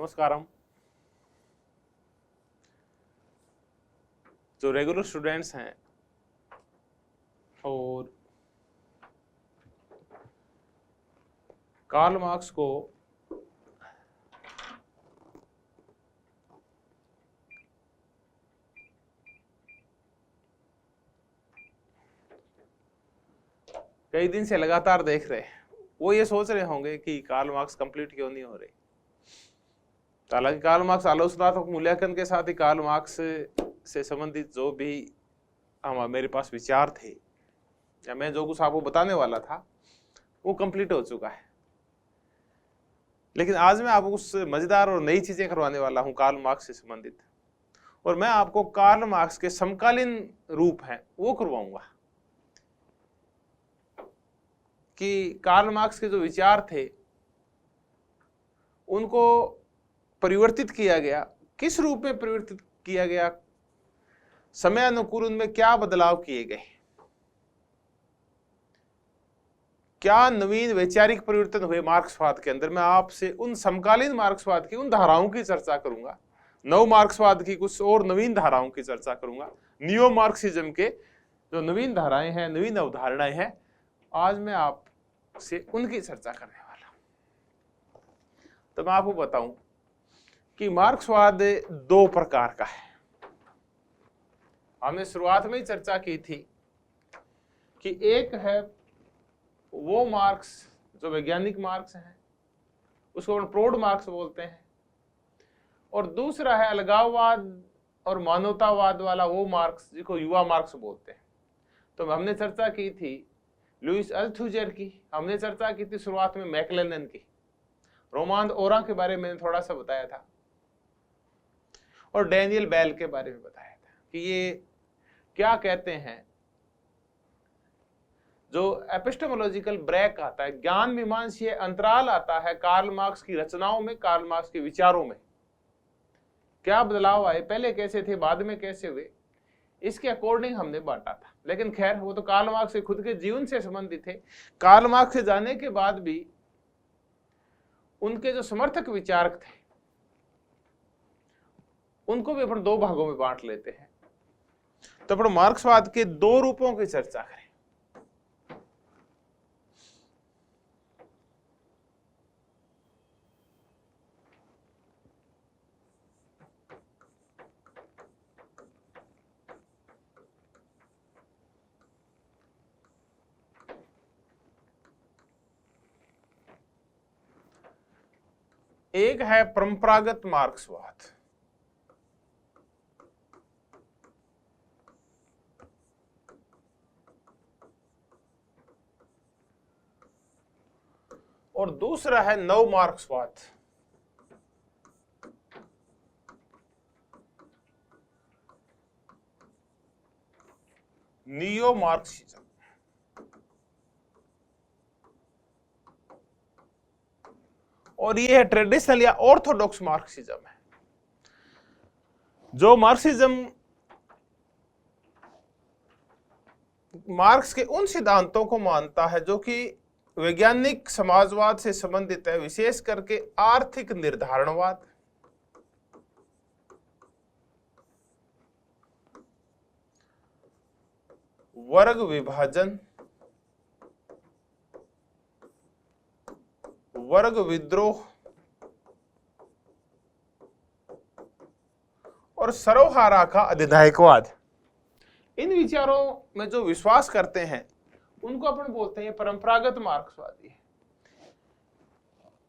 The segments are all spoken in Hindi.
नमस्कारम। जो रेगुलर स्टूडेंट्स हैं और कार्ल मार्क्स को कई दिन से लगातार देख रहे हैं, वो ये सोच रहे होंगे कि कार्ल मार्क्स कंप्लीट क्यों नहीं हो रही। हालांकि कार्ल मार्क्स आलोचनात्मक मूल्यांकन के साथ ही कार्ल मार्क्स से संबंधित जो भी मेरे पास विचार थे या मैं जो कुछ आपको बताने वाला था वो कंप्लीट हो चुका है। लेकिन आज मैं आपको कुछ मजेदार और नई चीजें करवाने वाला हूं कार्ल मार्क्स से संबंधित, और मैं आपको कार्ल मार्क्स के समकालीन रूप हैं वो करवाऊंगा कि कार्ल मार्क्स के जो विचार थे उनको परिवर्तित किया गया, किस रूप में परिवर्तित किया गया, समय अनुकूल उनमें क्या बदलाव किए गए, क्या नवीन वैचारिक परिवर्तन हुए मार्क्सवाद के अंदर। मैं आपसे उन समकालीन मार्क्सवाद की उन धाराओं की चर्चा करूंगा, नव मार्क्सवाद की कुछ और नवीन धाराओं की चर्चा करूंगा, नियो मार्क्सिज्म के जो नवीन धाराएं हैं, नवीन अवधारणाएं हैं, आज मैं आपसे उनकी चर्चा करने वाला हूं। तो मैं आपको बताऊं कि मार्क्सवाद दो प्रकार का है। हमने शुरुआत में ही चर्चा की थी कि एक है वो मार्क्स जो वैज्ञानिक मार्क्स है, उसको हम प्रौढ़ मार्क्स बोलते हैं, और दूसरा है अलगाववाद और मानवतावाद वाला वो मार्क्स जिसको युवा मार्क्स बोलते हैं। तो हमने चर्चा की थी लुईस अल्थुजर की, हमने चर्चा की थी शुरुआत में मैक्लेलन की, रोमांड ओरा के बारे में थोड़ा सा बताया था, और डैनियल बेल के बारे में बताया था कि ये क्या कहते हैं। जो एपिस्टेमोलॉजिकल ब्रेक आता है, ज्ञान मीमांसीय अंतराल आता है कार्ल मार्क्स की रचनाओं में, कार्ल मार्क्स के विचारों में क्या बदलाव आए, पहले कैसे थे बाद में कैसे हुए, इसके अकॉर्डिंग हमने बांटा था। लेकिन खैर वो तो कार्ल मार्क्स के खुद के जीवन से संबंधित थे। कार्ल मार्क्स से जाने के बाद भी उनके जो समर्थक विचारक थे उनको भी अपन दो भागों में बांट लेते हैं। तो अपन मार्क्सवाद के दो रूपों की चर्चा करें। एक है परंपरागत मार्क्सवाद, और दूसरा है नव मार्क्सवाद। Neo Marxism. और ये है ट्रेडिशनल या ऑर्थोडॉक्स मार्क्सिज्म है। जो मार्क्सिज्म मार्क्स के उन सिद्धांतों को मानता है जो कि वैज्ञानिक समाजवाद से संबंधित है, विशेष करके आर्थिक निर्धारणवाद, वर्ग विभाजन, वर्ग विद्रोह और सर्वहारा का अधिनायकवाद। इन विचारों में जो विश्वास करते हैं उनको अपन बोलते हैं परंपरागत मार्क्सवादी।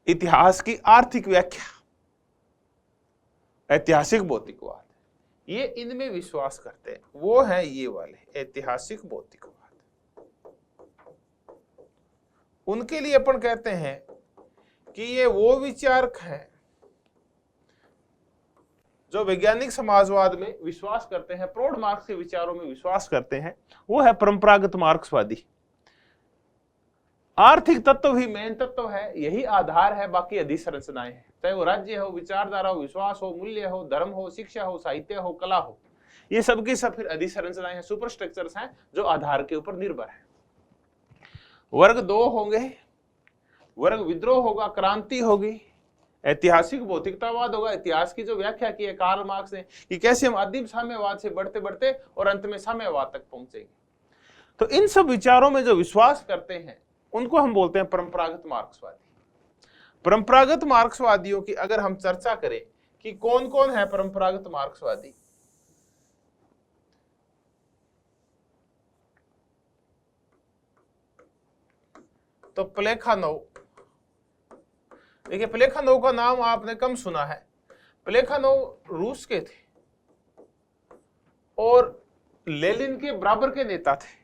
इतिहास की आर्थिक व्याख्या, ऐतिहासिक भौतिकवाद, ये इनमें विश्वास करते हैं, वो है ये वाले ऐतिहासिक भौतिकवाद। उनके लिए अपन कहते हैं कि ये वो विचारक हैं जो वैज्ञानिक समाजवाद में विश्वास करते हैं, प्रौढ़ मार्क्स के विचारों में विश्वास करते हैं, वो है परंपरागत मार्क्सवादी। आर्थिक तत्व ही मेन तत्व है, यही आधार है, बाकी अधिसंरचनाएं हैं, चाहे वो राज्य हो, विचारधारा हो, विश्वास हो, मूल्य हो, धर्म हो, शिक्षा हो, साहित्य हो, कला हो, ये सब की सब फिर अधिसंरचनाएं हैं, सुपर स्ट्रक्चर्स हैं जो आधार के ऊपर निर्भर है। वर्ग दो होंगे, वर्ग विद्रोह होगा, क्रांति होगी, ऐतिहासिक भौतिकतावाद होगा, इतिहास की जो व्याख्या की है कार्ल मार्क्स ने कि कैसे हम आदिम साम्यवाद से बढ़ते बढ़ते और अंत में साम्यवाद तक पहुंचेंगे। तो इन सब विचारों में जो विश्वास करते हैं उनको हम बोलते हैं परंपरागत मार्क्सवादी। परंपरागत मार्क्सवादियों की अगर हम चर्चा करें कि कौन कौन है परंपरागत मार्क्सवादी, तो प्लेखानोव, देखिए प्लेखानोव का नाम आपने कम सुना है। प्लेखानोव रूस के थे और लेनिन के बराबर के नेता थे।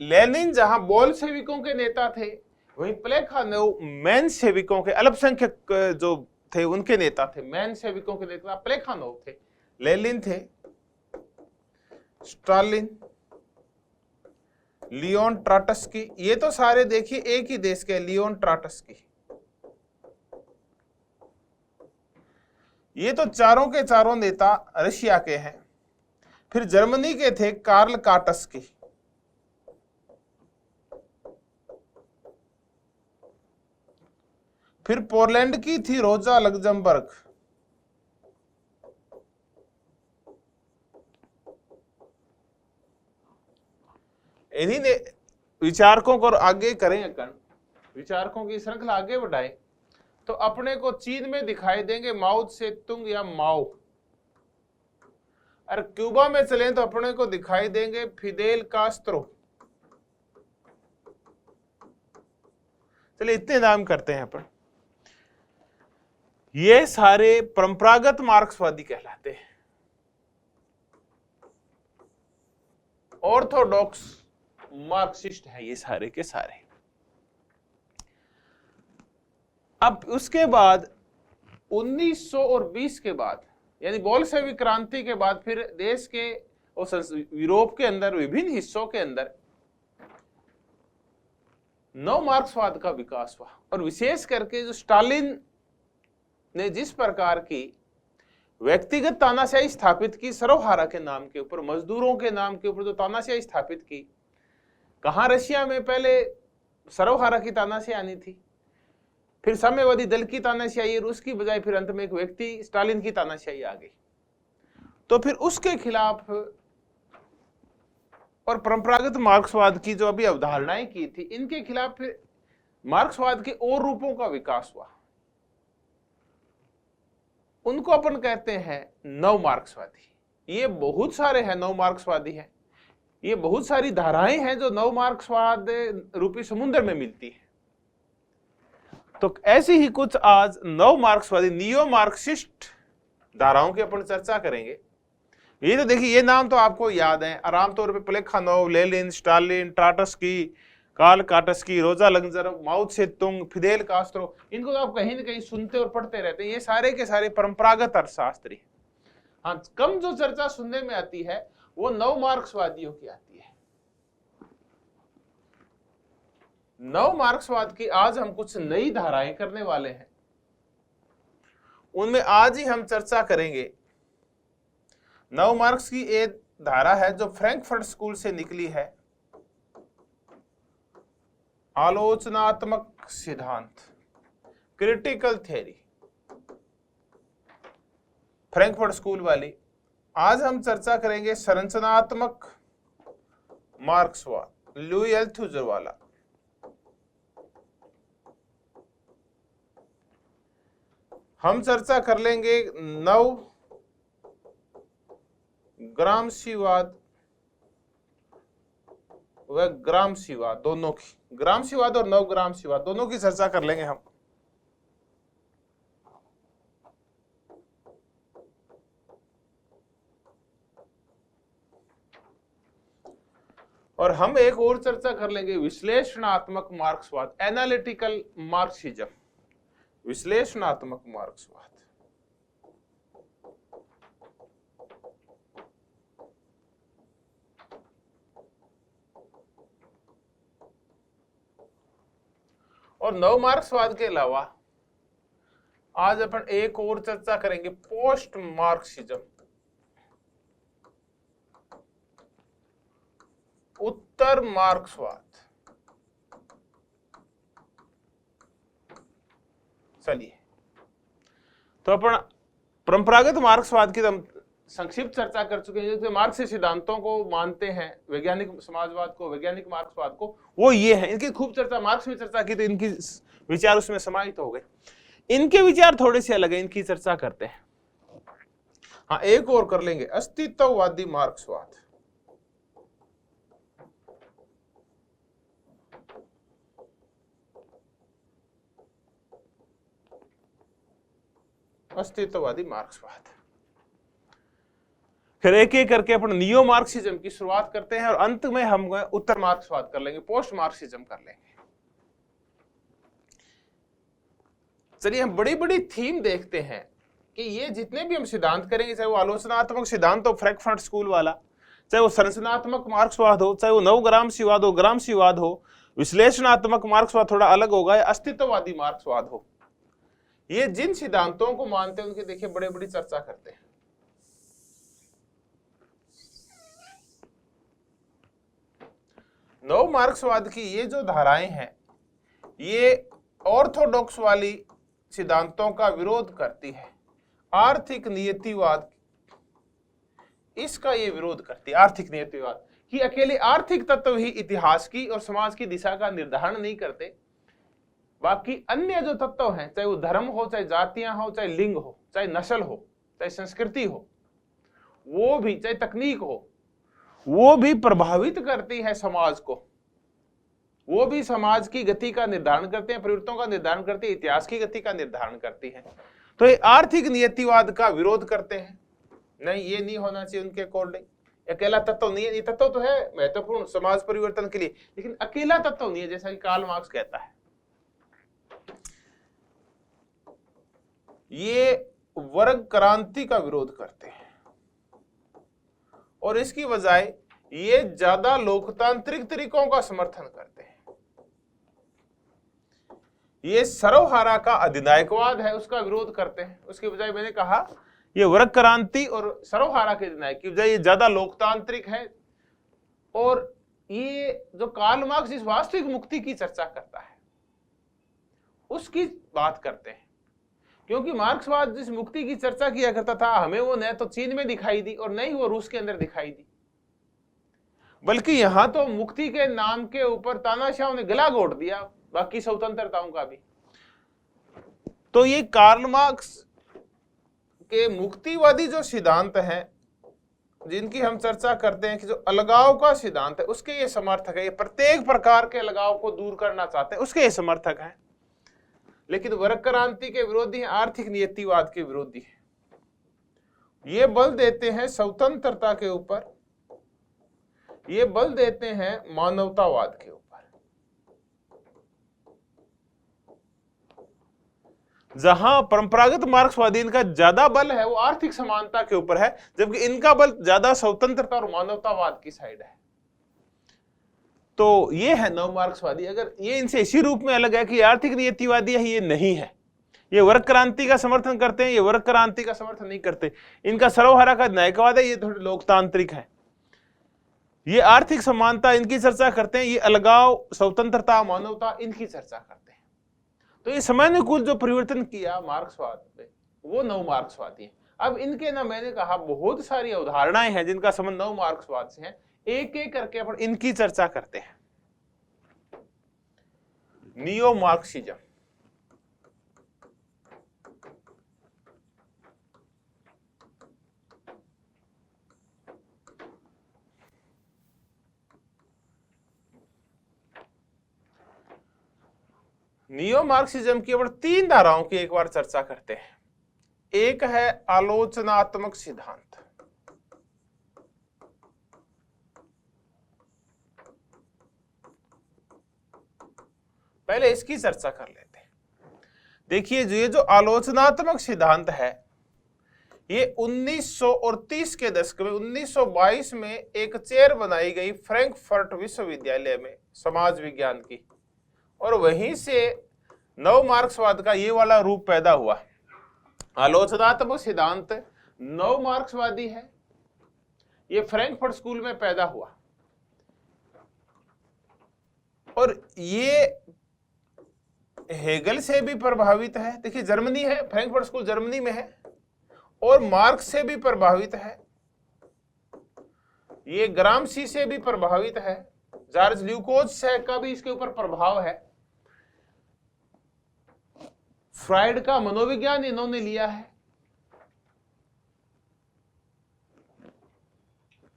लेनिन जहां बोल्शेविकों के नेता थे, वहीं प्लेखानोव मेंशेविकों के, अल्पसंख्यक जो थे उनके नेता थे। मेंशेविकों के नेता प्लेखानोव थे, लेनिन थे, स्टालिन, लियोन ट्राटस्की, ये तो सारे देखिए एक ही देश के। लियोन ट्राटस्की, ये तो चारों के चारों नेता रशिया के हैं। फिर जर्मनी के थे कार्ल काटस्की, फिर पोलैंड की थी रोजा लग्जमबर्ग, इन्हीं ने विचारकों को आगे करें, विचारकों की श्रृंखला आगे बढ़ाए तो अपने को चीन में दिखाई देंगे माओ से तुंग या माओ, और क्यूबा में चलें तो अपने को दिखाई देंगे फिदेल कास्त्रो। चलिए इतने नाम करते हैं अपन। ये सारे परंपरागत मार्क्सवादी कहलाते हैं। ऑर्थोडॉक्स मार्क्सिस्ट है ये सारे के सारे। अब उसके बाद 1920 के बाद, यानी बोल्शेविक क्रांति के बाद, फिर देश के और यूरोप के अंदर विभिन्न हिस्सों के अंदर नव मार्क्सवाद का विकास हुआ। और विशेष करके जो स्टालिन ने जिस प्रकार की व्यक्तिगत तानाशाही स्थापित की, सर्वहारा के नाम के ऊपर, मजदूरों के नाम के ऊपर जो तानाशाही स्थापित की, कहां रशिया में पहले सर्वहारा की तानाशाही आनी थी, फिर साम्यवादी दल की तानाशाही आई, उसकी बजाय फिर अंत में एक व्यक्ति स्टालिन की तानाशाही आ गई। तो फिर उसके खिलाफ और परंपरागत मार्क्सवाद की जो अभी अवधारणाएं की थी, इनके खिलाफ फिर मार्क्सवाद के और रूपों का विकास हुआ। उनको अपन कहते हैं नव मार्क्सवादी। ये बहुत सारे हैं नव मार्क्सवादी हैं, ये बहुत सारी धाराएं हैं जो नव मार्क्सवाद रूपी समुद्र में मिलती है। तो ऐसी ही कुछ आज नव मार्क्सवादी, नियो मार्क्सिस्ट धाराओं की अपन चर्चा करेंगे। ये तो देखिए, ये नाम तो आपको याद है आराम तौर पे, प्लेखानोव, लेनिन, स्टालिन, ट्राटस्की, कार्ल काटस्की, रोजा लग्जमबर्ग, माओ से तुंग, फिदेल कास्त्रो, इनको तो आप कहीं ना कहीं सुनते और पढ़ते रहते हैं। ये सारे के सारे परंपरागत अर्थशास्त्री। हाँ, कम जो चर्चा सुनने में आती है वो नव मार्क्सवादियों की आती है। नव मार्क्सवाद की आज हम कुछ नई धाराएं करने वाले हैं, उनमें आज ही हम चर्चा करेंगे। नव मार्क्स की एक धारा है जो फ्रैंकफर्ट स्कूल से निकली है, आलोचनात्मक सिद्धांत, क्रिटिकल थ्योरी, फ्रैंकफर्ट स्कूल वाली। आज हम चर्चा करेंगे संरचनात्मक मार्क्सवाद, लुई अल्थुजर वाला। हम चर्चा कर लेंगे नव ग्रामसीवाद व ग्रामसीवाद, दोनों की, ग्रामसीवाद और नव ग्रामसीवाद दोनों की चर्चा कर लेंगे हम। और हम एक और चर्चा कर लेंगे विश्लेषणात्मक मार्क्सवाद, एनालिटिकल मार्क्सिज्म, विश्लेषणात्मक मार्क्सवाद। और नव मार्क्सवाद के अलावा आज अपन एक और चर्चा करेंगे पोस्ट मार्क्सिज्म, उत्तर मार्क्सवाद। चलिए, तो अपन परंपरागत मार्क्सवाद की हम संक्षिप्त चर्चा कर चुके हैं। जो मार्क्स सिद्धांतों को मानते हैं, वैज्ञानिक समाजवाद को, वैज्ञानिक मार्क्सवाद को, वो ये है। इनकी खूब चर्चा मार्क्स में चर्चा की तो इनकी विचार उसमें समाहित हो गए। इनके विचार थोड़े से अलग है, इनकी चर्चा करते हैं। हाँ, एक और कर लेंगे, अस्तित्ववादी मार्क्सवाद। अस्तित्ववादी मार्क्सवाद। फिर एक एक करके अपन नियो मार्क्सिज्म की शुरुआत करते हैं और अंत में हम उत्तर मार्क्सवाद कर लेंगे, पोस्ट मार्क्सिज्म कर लेंगे। चलिए, हम बड़ी बड़ी थीम देखते हैं कि ये जितने भी हम सिद्धांत करेंगे, चाहे वो आलोचनात्मक सिद्धांत हो फ्रैंकफर्ट स्कूल वाला, चाहे वो संरचनात्मक मार्क्सवाद हो, चाहे वो नवग्रामसीवाद हो, ग्रामसीवाद हो, विश्लेषणात्मक मार्क्सवाद थोड़ा अलग होगा, या अस्तित्ववादी मार्क्सवाद हो, ये जिन सिद्धांतों को मानते हैं उनकी देखिए बड़े बड़ी चर्चा करते हैं। नव मार्क्सवाद की ये जो धाराएं हैं, ये ऑर्थोडॉक्स वाली सिद्धांतों का विरोध करती है। आर्थिक नियतिवाद, इसका ये विरोध करती है। आर्थिक नियतिवाद कि अकेले आर्थिक तत्व ही इतिहास की और समाज की दिशा का निर्धारण नहीं करते, बाकी अन्य जो तत्व हैं, चाहे वो धर्म हो, चाहे जातियां हो, चाहे लिंग हो, चाहे नस्ल हो, चाहे संस्कृति हो, वो भी, चाहे तकनीक हो, वो भी प्रभावित करती है समाज को। वो भी समाज की गति का निर्धारण करते हैं, परिवर्तनों का निर्धारण करते हैं, इतिहास की गति का निर्धारण करती है। तो ये आर्थिक नियतिवाद का विरोध करते हैं। नहीं, ये नहीं होना चाहिए उनके अकॉर्डिंग। अकेला तत्व नहीं है, ये तत्व तो है महत्वपूर्ण समाज परिवर्तन के लिए, लेकिन अकेला तत्व नहीं है, जैसा कि कार्ल मार्क्स कहता है। ये वर्ग क्रांति का विरोध करते हैं और इसकी बजाय ये ज्यादा लोकतांत्रिक तरीकों का समर्थन करते हैं। ये सर्वहारा का अधिनायकवाद है, उसका विरोध करते हैं। उसके बजाय मैंने कहा ये वर्ग क्रांति और सर्वहारा के अधिनायक की बजाय ये ज्यादा लोकतांत्रिक है। और ये जो कार्ल मार्क्स जिस वास्तविक मुक्ति की चर्चा करता है उसकी बात करते हैं, क्योंकि मार्क्सवाद जिस मुक्ति की चर्चा किया करता था, हमें वो न तो चीन में दिखाई दी और न ही वो रूस के अंदर दिखाई दी, बल्कि यहां तो मुक्ति के नाम के ऊपर तानाशाहों ने गला घोट दिया बाकी स्वतंत्रताओं का भी। तो ये कार्ल मार्क्स के मुक्तिवादी जो सिद्धांत हैं, जिनकी हम चर्चा करते हैं कि जो अलगाव का सिद्धांत है, उसके ये समर्थक है। ये प्रत्येक प्रकार के अलगाव को दूर करना चाहते हैं, उसके ये समर्थक है। लेकिन वर्ग क्रांति के विरोधी हैं, आर्थिक नियतिवाद के विरोधी हैं। ये बल देते हैं स्वतंत्रता के ऊपर, ये बल देते हैं मानवतावाद के ऊपर। जहां परंपरागत मार्क्सवादी इनका ज्यादा बल है वो आर्थिक समानता के ऊपर है, जबकि इनका बल ज्यादा स्वतंत्रता और मानवतावाद की साइड है। तो ये है नव मार्क्सवादी। अगर ये इनसे इसी रूप में अलग है कि आर्थिक नियतिवादी है, ये नहीं है। ये वर्ग क्रांति का समर्थन करते हैं, ये वर्ग क्रांति का समर्थन नहीं करते। इनका सर्वहारा का नायकवाद है, ये थोड़े लोकतांत्रिक है। ये आर्थिक समानता इनकी चर्चा करते हैं, ये अलगाव, स्वतंत्रता, मानवता इनकी चर्चा करते हैं। तो ये समयानुकूल जो परिवर्तन किया मार्क्सवाद में, वो नव मार्क्सवादी है। अब इनके ना, मैंने कहा बहुत सारी अवधारणाएं हैं जिनका संबंध नव मार्क्सवाद से है। एक एक करके अपन इनकी चर्चा करते हैं। Neo Marxism. नियो मार्क्सिज्म की अपन तीन धाराओं की एक बार चर्चा करते हैं। एक है आलोचनात्मक सिद्धांत, पहले इसकी चर्चा कर लेते हैं। देखिए, ये जो आलोचनात्मक सिद्धांत है, ये 1930 के दशक में 1922 में एक चेयर बनाई गई फ्रैंकफर्ट विश्वविद्यालय में समाज विज्ञान की, और वहीं से नव मार्क्सवाद का ये वाला रूप पैदा हुआ। आलोचनात्मक सिद्धांत नव मार्क्सवादी है, ये फ्रैंकफर्ट स्कूल में पैदा हुआ। और ये हेगल से भी प्रभावित है, देखिए जर्मनी है, फ्रैंकफर्ट स्कूल जर्मनी में है, और मार्क्स से भी प्रभावित है, ये ग्रामसी से भी प्रभावित है, जॉर्ज ल्यूकोज से का भी इसके ऊपर प्रभाव है, फ्राइड का मनोविज्ञान इन्होंने लिया है,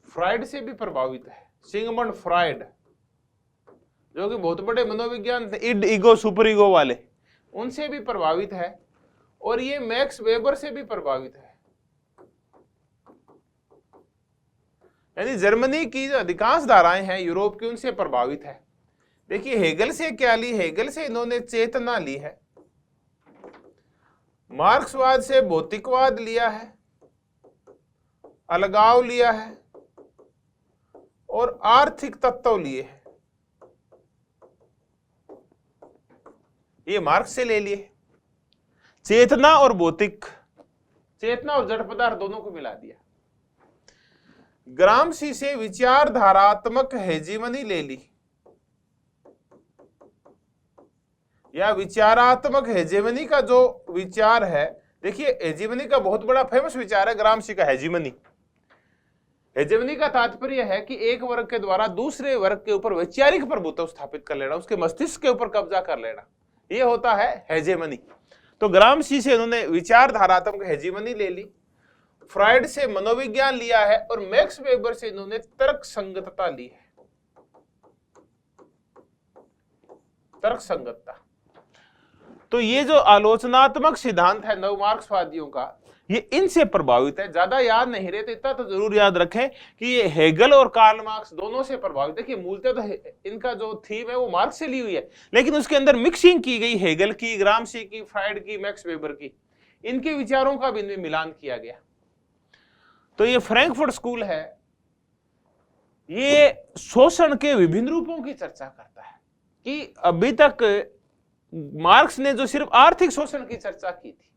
फ्राइड से भी प्रभावित है, सिगमंड फ्राइड जो कि बहुत बड़े मनोविज्ञान थे, इड ईगो सुपर ईगो वाले, उनसे भी प्रभावित है, और ये मैक्स वेबर से भी प्रभावित है। यानी जर्मनी की जो अधिकांश धाराएं हैं यूरोप की, उनसे प्रभावित है। देखिए हेगल से क्या ली, हेगल से इन्होंने चेतना ली है, मार्क्सवाद से भौतिकवाद लिया है, अलगाव लिया है, और आर्थिक तत्व लिए हैं। ये मार्क्स से ले लिए, चेतना और भौतिक, चेतना और जड़ पदार्थ दोनों को मिला दिया। ग्रामसी से विचारधारात्मक हेजीमनी ले ली, या विचारात्मक हेजीमनी का जो विचार है, देखिए हेजीमनी का बहुत बड़ा फेमस विचार है ग्रामसी का हेजीमनी। हेजीमनी का तात्पर्य है कि एक वर्ग के द्वारा दूसरे वर्ग के ऊपर वैचारिक प्रभुत्व स्थापित कर लेना, उसके मस्तिष्क के ऊपर कब्जा कर लेना, ये होता है हेजीमनी। तो ग्रामसी से उन्होंने विचारधारात्मक हेजीमनी ले ली, फ्राइड से मनोविज्ञान लिया है, और मैक्स वेबर से इन्होंने तर्क संगतता ली है, तर्क संगतता। तो ये जो आलोचनात्मक सिद्धांत है नव मार्क्सवादियों का, ये इनसे प्रभावित है। ज्यादा याद नहीं रहे तो इतना तो जरूर याद रखें कि ये हेगल और कार्ल मार्क्स दोनों से प्रभावित है। कि मूलतः तो इनका जो थीम है वो मार्क्स से ली हुई है, लेकिन उसके अंदर मिक्सिंग की गई हेगल की, ग्रामसी की, फ्राइड की, मैक्स वेबर की, इनके विचारों का भी इनमें मिलान किया गया। तो ये फ्रैंकफर्ट स्कूल है, ये शोषण के विभिन्न रूपों की चर्चा करता है। कि अभी तक मार्क्स ने जो सिर्फ आर्थिक शोषण की चर्चा की थी,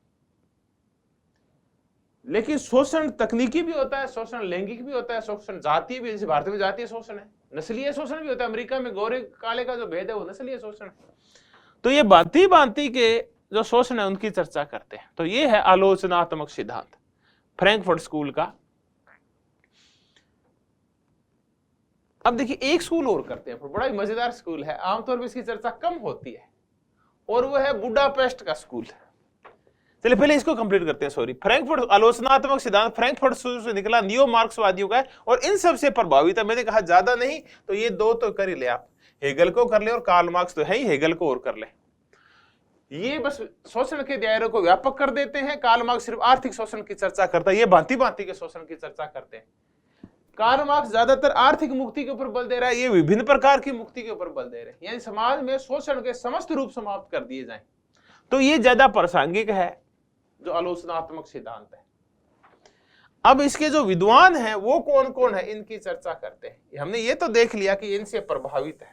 लेकिन शोषण तकनीकी भी होता है, शोषण लैंगिक भी होता है, शोषण जातीय भी, जैसे भारत में जातीय शोषण है, नस्लीय शोषण भी होता है, अमेरिका में गोरे काले का जो भेद है वो नस्लीय शोषण है। तो ये भांति भांति के जो शोषण है उनकी चर्चा करते हैं। तो ये है आलोचनात्मक सिद्धांत फ्रैंकफर्ट स्कूल का। अब देखिए एक स्कूल और करते हैं, बड़ा ही मजेदार स्कूल है, आमतौर पर इसकी चर्चा कम होती है, और वो है बुडापेस्ट का स्कूल। चलिए पहले इसको कंप्लीट करते हैं। सॉरी, फ्रैंकफर्ट आलोचनात्मक सिद्धांत फ्रैंकफर्ट से निकला, नियो मार्क्सवादियों का है, और इन सब से प्रभावित है। मैंने कहा ज्यादा नहीं तो ये दो तो कर ही ले आप, हेगल को कर ले और कार्ल मार्क्स तो है ही, हेगल को और कर ले। ये बस शोषण के दायरे को व्यापक कर देते हैं। कार्ल मार्क्स सिर्फ आर्थिक शोषण की चर्चा करता है, ये भांति भांति के शोषण की चर्चा करते हैं। कार्ल मार्क्स ज्यादातर आर्थिक मुक्ति के ऊपर बल दे रहा है, ये विभिन्न प्रकार की मुक्ति के ऊपर बल दे रहे हैं, यानी समाज में शोषण के समस्त रूप समाप्त कर दिए जाएं। तो ये ज्यादा प्रासंगिक है जो आलोचनात्मक सिद्धांत है। अब इसके जो विद्वान हैं वो कौन कौन है, इनकी चर्चा करते हैं। हमने ये तो देख लिया कि इनसे प्रभावित है।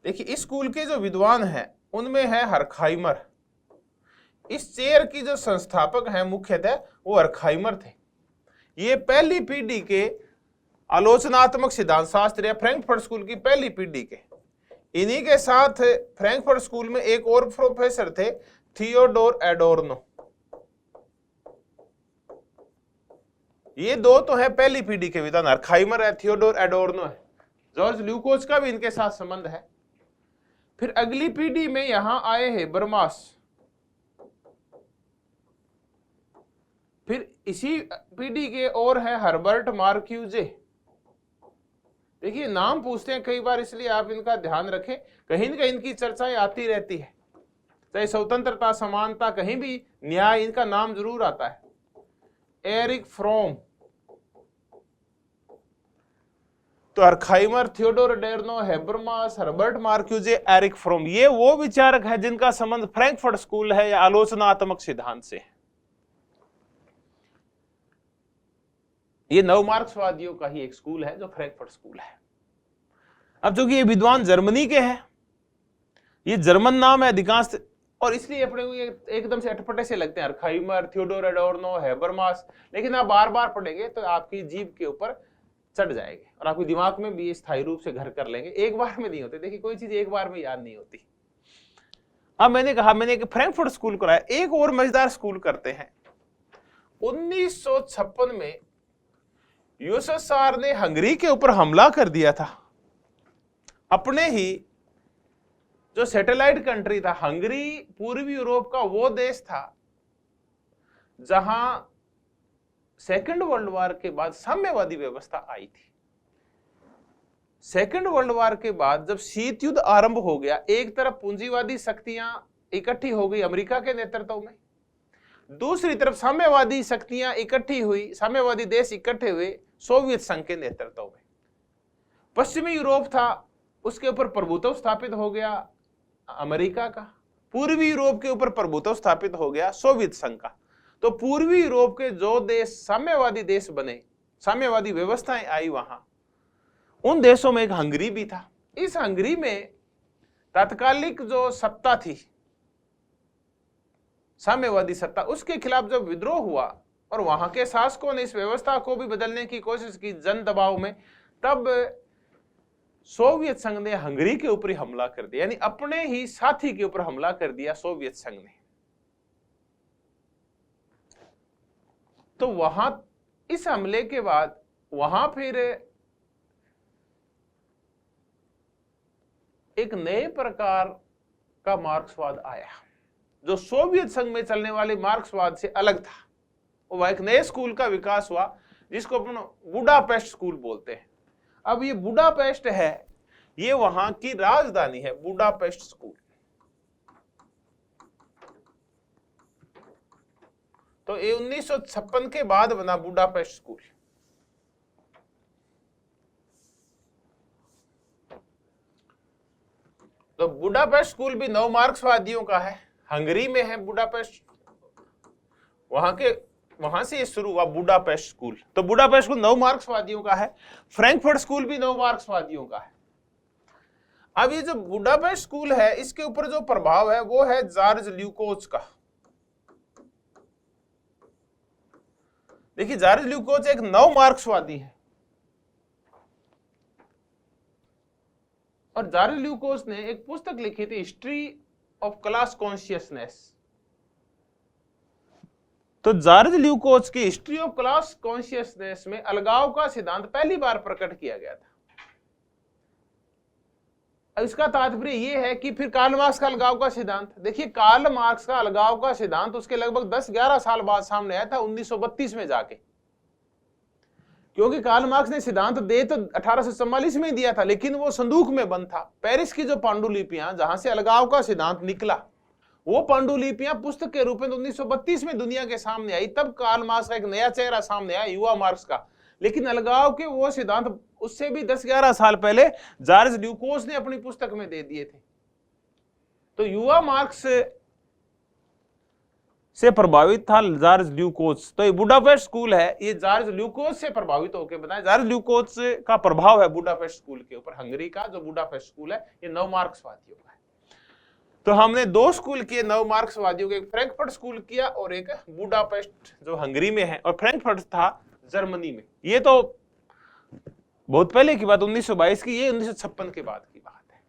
देखिए इस स्कूल के जो विद्वान हैं उनमें है हर्खहाइमर। इस चेयर की जो संस्थापक हैं मुख्यतः वो हर्खहाइमर थे। ये पहली पीढ़ी के आलोचनात्मक सिद्धांत शास्त्र या फ्रैंकफर्ट स्कूल की पहली पीढ़ी के। इन्हीं के साथ फ्रैंकफर्ट स्कूल में एक और प्रोफेसर थे, थियोडोर एडोर्नो। ये दो तो है पहली पीढ़ी के विद्वान, हर्खहाइमर है, थियोडोर एडोर्नो है। जॉर्ज ल्यूकोज का भी इनके साथ संबंध है। फिर अगली पीढ़ी में यहां आए हैं बर्मास। फिर इसी पीढ़ी के और है हर्बर्ट मार्क्यूजे। देखिए नाम पूछते हैं कई बार, इसलिए आप इनका ध्यान रखें, कहीं न कहीं इनकी चर्चाएं आती रहती है, चाहे स्वतंत्रता, समानता, कहीं भी न्याय, इनका नाम जरूर आता है। एरिक फ्रोम, तो Horkheimer, Theodor Adorno, Habermas, Herbert Marcuse, Erich Fromm, ये वो विचारक है जिनका संबंध फ्रैंकफर्ट स्कूल है या आलोचनात्मक सिद्धांत से। ये नव मार्क्सवादियों का ही एक स्कूल है जो फ्रैंकफर्ट स्कूल है। अब चूंकि ये विद्वान जर्मनी के हैं, ये जर्मन नाम है अधिकांश, और इसलिए अपने को ये एकदम से अटपटे से लगते हैं, हर्खहाइमर, थियोडोर एडोर्नो, हेबरमास, लेकिन आप बार बार पढ़ेंगे तो आपकी जीभ के ऊपर चढ़ जाएंगे और आपके दिमाग में भी स्थायी रूप से घर कर लेंगे। एक बार में नहीं होते, देखिए कोई चीज एक बार में याद नहीं होती। अब मैंने कहा मैंने एक फ्रैंकफर्ट स्कूल कराया, एक और मजेदार स्कूल करते हैं। 1956 में यूएसएसआर ने हंगरी के ऊपर हमला कर दिया था। अपने ही जो सैटेलाइट कंट्री था हंगरी, पूर्वी यूरोप का वो देश था जहां सेकेंड वर्ल्ड वॉर के बाद साम्यवादी व्यवस्था आई थी। सेकेंड वर्ल्ड वॉर के बाद जब शीत युद्ध आरंभ हो गया, एक तरफ पूंजीवादी शक्तियां इकट्ठी हो गई अमेरिका के नेतृत्व में, दूसरी तरफ साम्यवादी शक्तियां इकट्ठी हुई, साम्यवादी देश इकट्ठे हुए सोवियत संघ के नेतृत्व में। पश्चिमी यूरोप था, उसके ऊपर प्रभुत्व स्थापित हो गया अमेरिका का, पूर्वी यूरोप के ऊपर प्रभुत्व स्थापित हो गया सोवियत संघ का। तो पूर्वी यूरोप के जो देश साम्यवादी देश बने, साम्यवादी व्यवस्थाएं आई वहां, उन देशों में एक हंगरी भी था। इस हंगरी में तात्कालिक जो सत्ता थी, साम्यवादी सत्ता, उसके खिलाफ जब विद्रोह हुआ और वहां के शासकों ने इस व्यवस्था को भी बदलने की कोशिश की जन दबाव में, तब सोवियत संघ ने हंगरी के ऊपर हमला कर दिया, यानी अपने ही साथी के ऊपर हमला कर दिया सोवियत संघ ने। तो वहां इस हमले के बाद वहां फिर एक नए प्रकार का मार्क्सवाद आया जो सोवियत संघ में चलने वाले मार्क्सवाद से अलग था। वह एक नए स्कूल का विकास हुआ जिसको अपन बुडापेस्ट स्कूल बोलते हैं। अब ये बुडापेस्ट है, ये वहां की राजधानी है, बुडापेस्ट स्कूल। तो ये 1956 के बाद बना बुडापेस्ट स्कूल। तो बुडापेस्ट स्कूल भी नव मार्क्सवादियों का है, हंगरी में है बुडापेस्ट, वहां से ये शुरू हुआ बुडापेस्ट स्कूल। तो बुडापेस्ट स्कूल नव मार्क्सवादियों का है, फ्रैंकफर्ट स्कूल भी नव मार्क्सवादियों का है। अब ये जो बुडापेस्ट स्कूल है, इसके ऊपर जो प्रभाव है वो है जॉर्ज ल्यूकोच का। देखिए जॉर्ज ल्यूकोच एक नव मार्क्सवादी है और जॉर्ज ल्यूकोच ने एक पुस्तक लिखी थी, हिस्ट्री ऑफ क्लास कॉन्शियसनेस। तो जॉर्ज ल्यूकोच की हिस्ट्री ऑफ क्लास कॉन्शियसनेस में अलगाव का सिद्धांत पहली बार प्रकट किया गया था। इसका तात्पर्य यह है कि फिर कार्ल मार्क्स का अलगाव का सिद्धांत, देखिए कार्ल मार्क्स का अलगाव का सिद्धांत उसके लगभग 10-11 साल बाद सामने आया था, 1932 में जाके। क्योंकि कार्ल मार्क्स ने सिद्धांत दे तो 1844 में दिया था, लेकिन वो संदूक में बंद था। पेरिस की जो पांडुलिपियां जहां से अलगाव का सिद्धांत निकला, वो पांडुलिपियां पुस्तक के रूप में 1932 में दुनिया के सामने आई। तब कार्ल मार्क्स का एक नया चेहरा सामने आया, युवा मार्क्स का। लेकिन अलगाव के वो सिद्धांत उससे भी 10-11 साल पहले जॉर्ज ल्यूकोच ने अपनी पुस्तक में दे दिए थे। तो युवा मार्क्स से प्रभावित था जॉर्ज ल्यूकोच। तो ये बुडापेस्ट स्कूल है, ये जॉर्ज ल्यूकोच से प्रभावित होकर बनाया। जॉर्ज ल्यूकोच का प्रभाव है बुडापेस्ट स्कूल के ऊपर। हंगरी का जो बुडापेस्ट स्कूल है, ये नव मार्क्सवादियों का है। तो हमने दो स्कूल किए नव मार्क्सवादियों के, एक फ्रैंकफर्ट स्कूल किया और एक बुडापेस्ट जो हंगरी में है, और फ्रैंकफर्ट था जर्मनी में। ये तो बहुत पहले की बात, 1922 की, ये 1956 के बाद की बात है।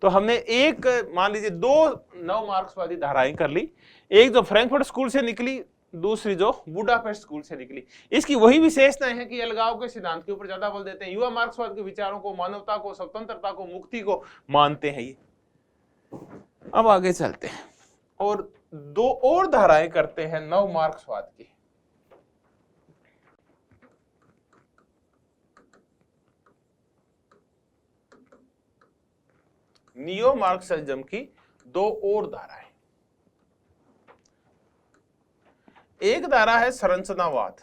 तो हमने एक, मान लीजिए, दो नव मार्क्सवादी धाराएं कर ली, एक जो फ्रैंकफर्ट स्कूल से निकली, दूसरी जो बुडापेस्ट स्कूल से निकली। इसकी वही विशेषताएं हैं कि अलगाव के सिद्धांत के ऊपर ज्यादा बल देते हैं, युवा मार्क्सवाद के विचारों को, मानवता को, स्वतंत्रता को, मुक्ति को मानते हैं ये। अब आगे चलते हैं और दो और धाराएं करते हैं नव मार्क्सवाद की। नियो मार्क्सिज्म की दो और धाराएं। एक धारा है संरचनावाद,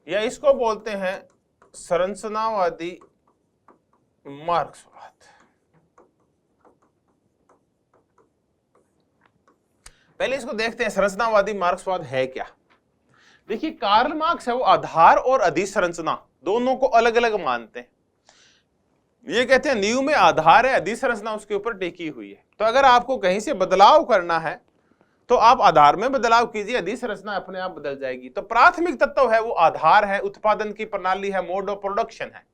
या इसको बोलते हैं संरचनावादी मार्क्सवाद। पहले इसको देखते हैं संरचनावादी मार्क्सवाद है क्या। देखिए कार्ल मार्क्स है वो आधार और अधिसंरचना दोनों को अलग अलग मानते हैं। ये कहते हैं नींव में आधार है, अधिसंरचना उसके ऊपर टिकी हुई है। तो अगर आपको कहीं से बदलाव करना है तो आप आधार में बदलाव कीजिए, अधिसंरचना अपने आप बदल जाएगी। तो प्राथमिक तत्व है वो आधार है, उत्पादन की प्रणाली है, मोड ऑफ प्रोडक्शन है।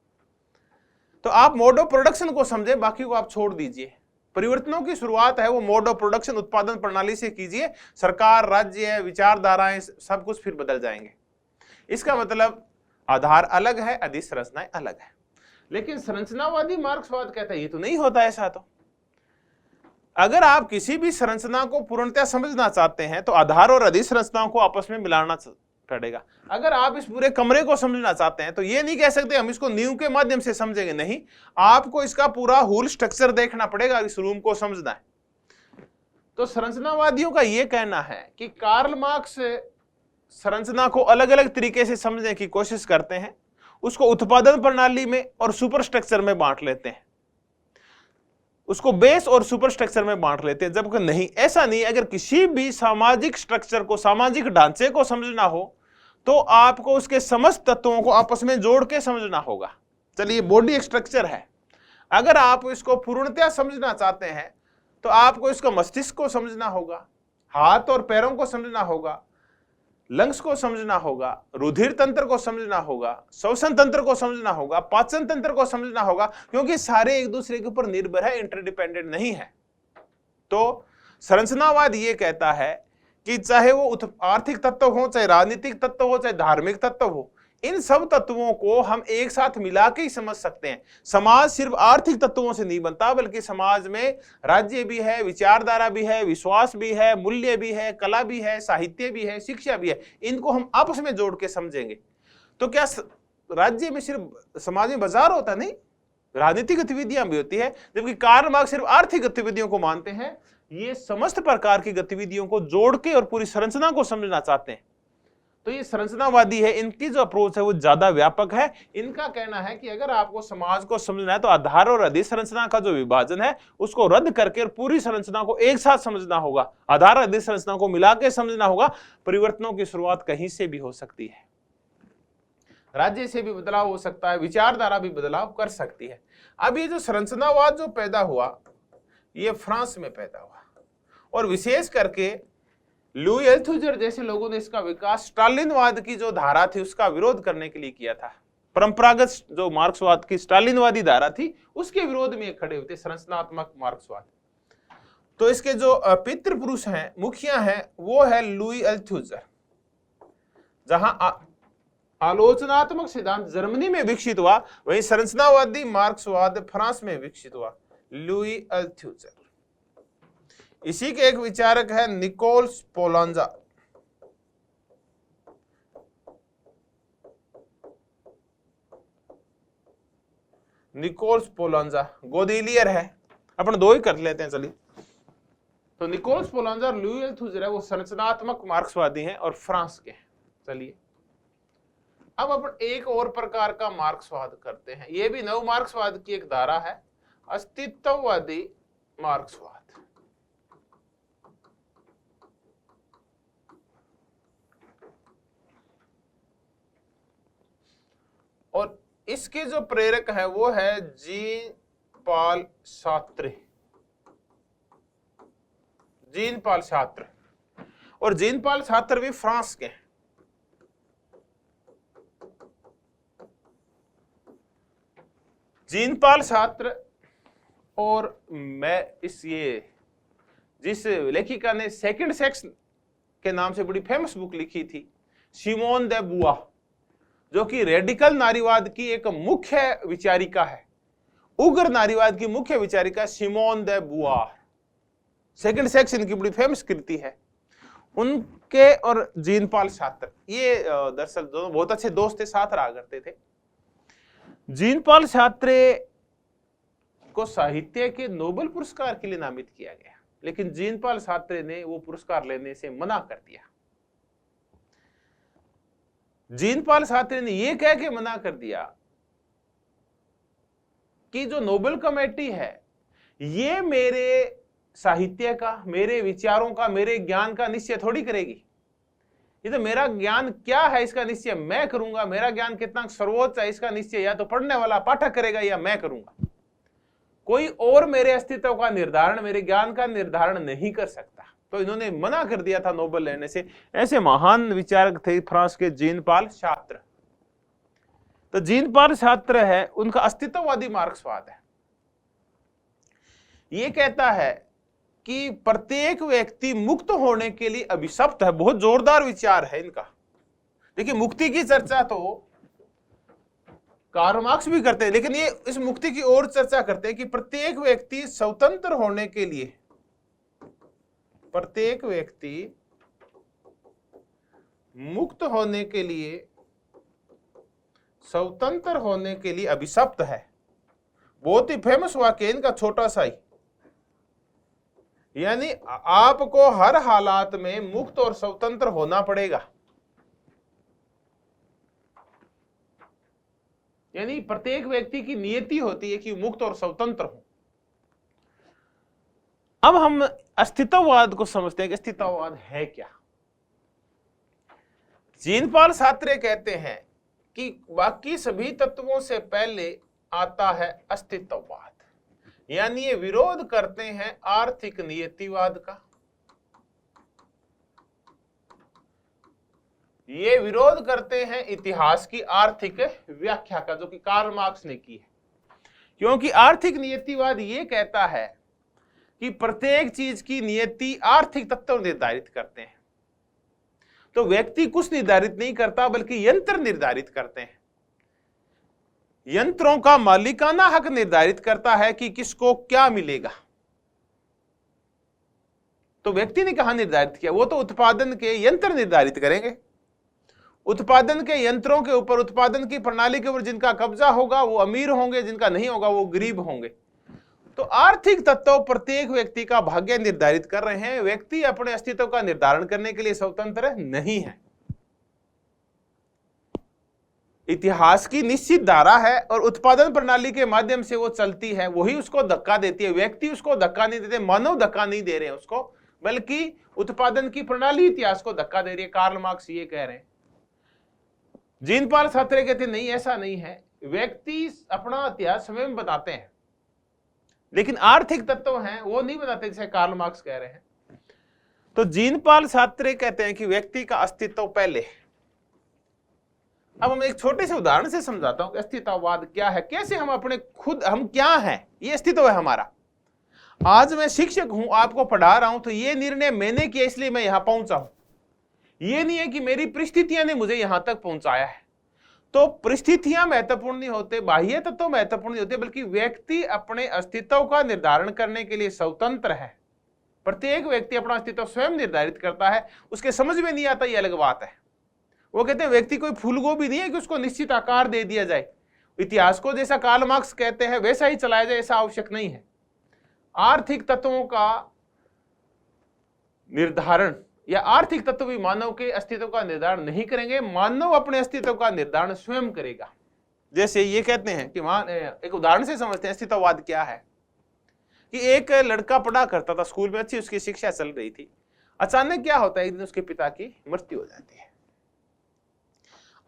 तो आप मोड ऑफ प्रोडक्शन को समझे, बाकी को आप छोड़ दीजिए। परिवर्तनों की शुरुआत है वो मोड ऑफ प्रोडक्शन, उत्पादन प्रणाली से कीजिए। सरकार, राज्य, विचारधाराएं सब कुछ फिर बदल जाएंगे। इसका मतलब आधार अलग है, अधिसंरचनाएं अलग है। लेकिन संरचनावादी मार्क्सवाद कहता है ये तो नहीं होता ऐसा। तो अगर आप किसी भी संरचना को पूर्णतः समझना चाहते हैं तो आधार और अधिसंरचनाओं को आपस में मिलाना पड़ेगा। अगर आप इस पूरे कमरे को समझना चाहते हैं तो ये नहीं कह सकते हम इसको नींव के माध्यम से समझेंगे, नहीं, आपको इसका पूरा होल स्ट्रक्चर देखना पड़ेगा इस रूम को समझना है। तो संरचनावादियों का यह कहना है कि कार्ल मार्क्स संरचना को अलग अलग तरीके से समझने की कोशिश करते हैं, उसको उत्पादन प्रणाली में और सुपर स्ट्रक्चर में बांट लेते हैं, उसको बेस और सुपर स्ट्रक्चर में बांट लेते हैं। जबकि नहीं, ऐसा नहीं। अगर किसी भी सामाजिक स्ट्रक्चर को, सामाजिक ढांचे को समझना हो तो आपको उसके समस्त तत्वों को आपस में जोड़ के समझना होगा। चलिए, बॉडी एक स्ट्रक्चर है, अगर आप इसको पूर्णतः समझना चाहते हैं तो आपको इसका मस्तिष्क को समझना होगा, हाथ और पैरों को समझना होगा, लंग्स को समझना होगा, रुधिर तंत्र को समझना होगा, श्वसन तंत्र को समझना होगा, पाचन तंत्र को समझना होगा, क्योंकि सारे एक दूसरे के ऊपर निर्भर है, इंटरडिपेंडेंट नहीं है। तो संरचनावाद ये कहता है कि चाहे वो आर्थिक तत्व हो, चाहे राजनीतिक तत्व हो, चाहे धार्मिक तत्व हो, इन सब तत्वों को हम एक साथ मिला के ही समझ सकते हैं। समाज सिर्फ आर्थिक तत्वों से नहीं बनता, बल्कि समाज में राज्य भी है, विचारधारा भी है, विश्वास भी है, मूल्य भी है, कला भी है, साहित्य भी है, शिक्षा भी है। इनको हम आपस में जोड़ के समझेंगे। तो क्या राज्य में सिर्फ समाज में बाजार होता नहीं, राजनीतिक गतिविधियां भी होती है। जबकि कार्ल मार्क्स सिर्फ आर्थिक गतिविधियों को मानते हैं, ये समस्त प्रकार की गतिविधियों को जोड़ के और पूरी संरचना को समझना चाहते हैं। तो ये संरचनावादी है, इनकी जो अप्रोच है वो ज्यादा व्यापक है। इनका कहना है कि अगर आपको समाज को समझना है तो आधार और अधिसंरचना का जो विभाजन है उसको रद्द करके और पूरी संरचना को एक साथ समझना होगा, आधार और अधिसंरचना को मिला के समझना होगा। परिवर्तनों की शुरुआत कहीं से भी हो सकती है, राज्य से भी बदलाव हो सकता है, विचारधारा भी बदलाव कर सकती है। अब ये जो संरचनावाद जो पैदा हुआ ये फ्रांस में पैदा हुआ, और विशेष करके लुई अल्थुजर जैसे लोगों ने इसका विकास स्टालिनवाद की जो धारा थी उसका विरोध करने के लिए किया था। परंपरागत जो मार्क्सवाद की स्टालिनवादी धारा थी उसके विरोध में खड़े हुए थे संरचनात्मक मार्क्सवाद। तो इसके जो पितृ पुरुष हैं, मुखिया हैं, वो है लुई अल्थुजर। जहां आलोचनात्मक सिद्धांत जर्मनी में विकसित हुआ, वहीं संरचनावादी मार्क्सवाद फ्रांस में विकसित हुआ, लुई अल्थुजर। इसी के एक विचारक है निकोल स्पोलांजा। निकोल स्पोलांजा गोदिलियर है, अपन दो ही कर लेते हैं। चलिए, तो निकोल स्पोलांजा और लुई अल्थुजर है, वो संरचनात्मक मार्क्सवादी हैं और फ्रांस के हैं। चलिए, अब अपन एक और प्रकार का मार्क्सवाद करते हैं। ये भी नव मार्क्सवाद की एक धारा है, अस्तित्ववादी मार्क्सवाद। और इसके जो प्रेरक है वो है जीन पाल सार्त्रे। जीन पाल सार्त्रे, और जीन पाल सार्त्रे भी फ्रांस के हैं। जीन पाल सार्त्रे और मैं जिस लेखिका ने सेकंड सेक्स के नाम से बड़ी फेमस बुक लिखी थी, सिमोन दे बुआ, जो कि रेडिकल नारीवाद की एक मुख्य विचारिका है, उग्र नारीवाद की मुख्य विचारिका सिमोन दे बुआ। सेकंड सेक्स इनकी बड़ी फेमस कृति है। उनके और जीन पाल सार्त्रे, ये दरअसल दोनों बहुत अच्छे दोस्त थे, साथ रहा करते थे। जीन पाल सार्त्रे को साहित्य के नोबेल पुरस्कार के लिए नामित किया गया, लेकिन जीन पाल सार्त्रे ने वो पुरस्कार लेने से मना कर दिया। जीन पाल सार्त्रे ने यह कह के मना कर दिया कि जो नोबेल कमेटी है ये मेरे साहित्य का, मेरे विचारों का, मेरे ज्ञान का निश्चय थोड़ी करेगी। ये तो मेरा ज्ञान क्या है इसका निश्चय मैं करूंगा, मेरा ज्ञान कितना सर्वोच्च है इसका निश्चय या तो पढ़ने वाला पाठक करेगा या मैं करूंगा। कोई और मेरे अस्तित्व का निर्धारण, मेरे ज्ञान का निर्धारण नहीं कर सकता। तो इन्होंने मना कर दिया था नोबेल लेने से। ऐसे महान विचारक थे फ्रांस के जीन पॉल सार्त्र। तो जीन पॉल सार्त्र है, उनका अस्तित्ववादी मार्क्सवाद है। ये कहता है कि प्रत्येक व्यक्ति मुक्त होने के लिए अभिशप्त है। बहुत जोरदार विचार है इनका। देखिए, मुक्ति की चर्चा तो कार्ल मार्क्स भी करते हैं, लेकिन ये इस मुक्ति की और चर्चा करते हैं कि प्रत्येक व्यक्ति स्वतंत्र होने के लिए, प्रत्येक व्यक्ति मुक्त होने के लिए, स्वतंत्र होने के लिए अभिशप्त है। बहुत ही फेमस वाक्य इनका, छोटा सा ही। यानी आपको हर हालात में मुक्त और स्वतंत्र होना पड़ेगा। यानी प्रत्येक व्यक्ति की नियति होती है कि मुक्त और स्वतंत्र हो। अब हम अस्तित्ववाद को समझते हैं कि अस्तित्ववाद है क्या। जीन पॉल सार्त्रे कहते हैं कि बाकी सभी तत्वों से पहले आता है अस्तित्ववाद। यानी ये विरोध करते हैं आर्थिक नियतिवाद का, ये विरोध करते हैं इतिहास की आर्थिक व्याख्या का, जो कि कार्ल मार्क्स ने की है। क्योंकि आर्थिक नियतिवाद ये कहता है कि प्रत्येक चीज की नियति आर्थिक तत्व निर्धारित करते हैं। तो व्यक्ति कुछ निर्धारित नहीं करता, बल्कि यंत्र निर्धारित करते हैं। यंत्रों का मालिकाना हक निर्धारित करता है कि किसको क्या मिलेगा। तो व्यक्ति ने कहां निर्धारित किया? वो तो उत्पादन के यंत्र निर्धारित करेंगे। उत्पादन के यंत्रों के ऊपर, उत्पादन की प्रणाली के ऊपर जिनका कब्जा होगा वो अमीर होंगे, जिनका नहीं होगा वो गरीब होंगे। तो आर्थिक तत्व प्रत्येक व्यक्ति का भाग्य निर्धारित कर रहे हैं। व्यक्ति अपने अस्तित्व का निर्धारण करने के लिए स्वतंत्र नहीं है। इतिहास की निश्चित धारा है और उत्पादन प्रणाली के माध्यम से वो चलती है, वही उसको धक्का देती है। व्यक्ति उसको धक्का नहीं देते, मानव धक्का नहीं दे रहे हैं उसको, बल्कि उत्पादन की प्रणाली इतिहास को धक्का दे रही है। कार्ल मार्क्स ये कह रहे हैं। जीन पॉल सार्त्रे कहते नहीं, ऐसा नहीं है। व्यक्ति अपना इतिहास स्वयं बताते हैं, लेकिन आर्थिक तत्व हैं वो नहीं बताते, जैसे कार्ल मार्क्स कह रहे हैं। तो जीन पॉल सार्त्रे कहते हैं कि व्यक्ति का अस्तित्व पहले। अब मैं एक छोटे से उदाहरण से समझाता हूं कि अस्तित्ववाद क्या है, कैसे हम अपने खुद, हम क्या हैं, ये अस्तित्व है हमारा। आज मैं शिक्षक हूं, आपको पढ़ा रहा हूं, तो ये निर्णय मैंने किया इसलिए मैं यहां पहुंचा हूं। ये नहीं है कि मेरी परिस्थितियां ने मुझे यहां तक पहुंचाया है। तो परिस्थितियां महत्वपूर्ण नहीं होते, बाह्य तत्व महत्वपूर्ण नहीं होते, बल्कि व्यक्ति अपने अस्तित्व का निर्धारण करने के लिए स्वतंत्र है। प्रत्येक व्यक्ति अपना अस्तित्व स्वयं निर्धारित करता है। उसके समझ में नहीं आता, ये अलग बात है। वो कहते हैं व्यक्ति कोई फूलगोभी नहीं है कि उसको निश्चित आकार दे दिया जाए। इतिहास को जैसा कार्ल मार्क्स कहते हैं वैसा ही चलाया जाए, ऐसा आवश्यक नहीं है। आर्थिक तत्वों का निर्धारण या आर्थिक तत्व भी मानव के अस्तित्व का निर्धारण नहीं करेंगे। मानव अपने अस्तित्व का निर्धारण स्वयं करेगा। जैसे ये कहते हैं कि एक उदाहरण से समझते हैं अस्तित्ववाद क्या है। कि एक लड़का पढ़ा करता था स्कूल में, अच्छी उसकी शिक्षा चल रही थी। अचानक क्या होता है, एक दिन उसके पिता की मृत्यु हो जाती है।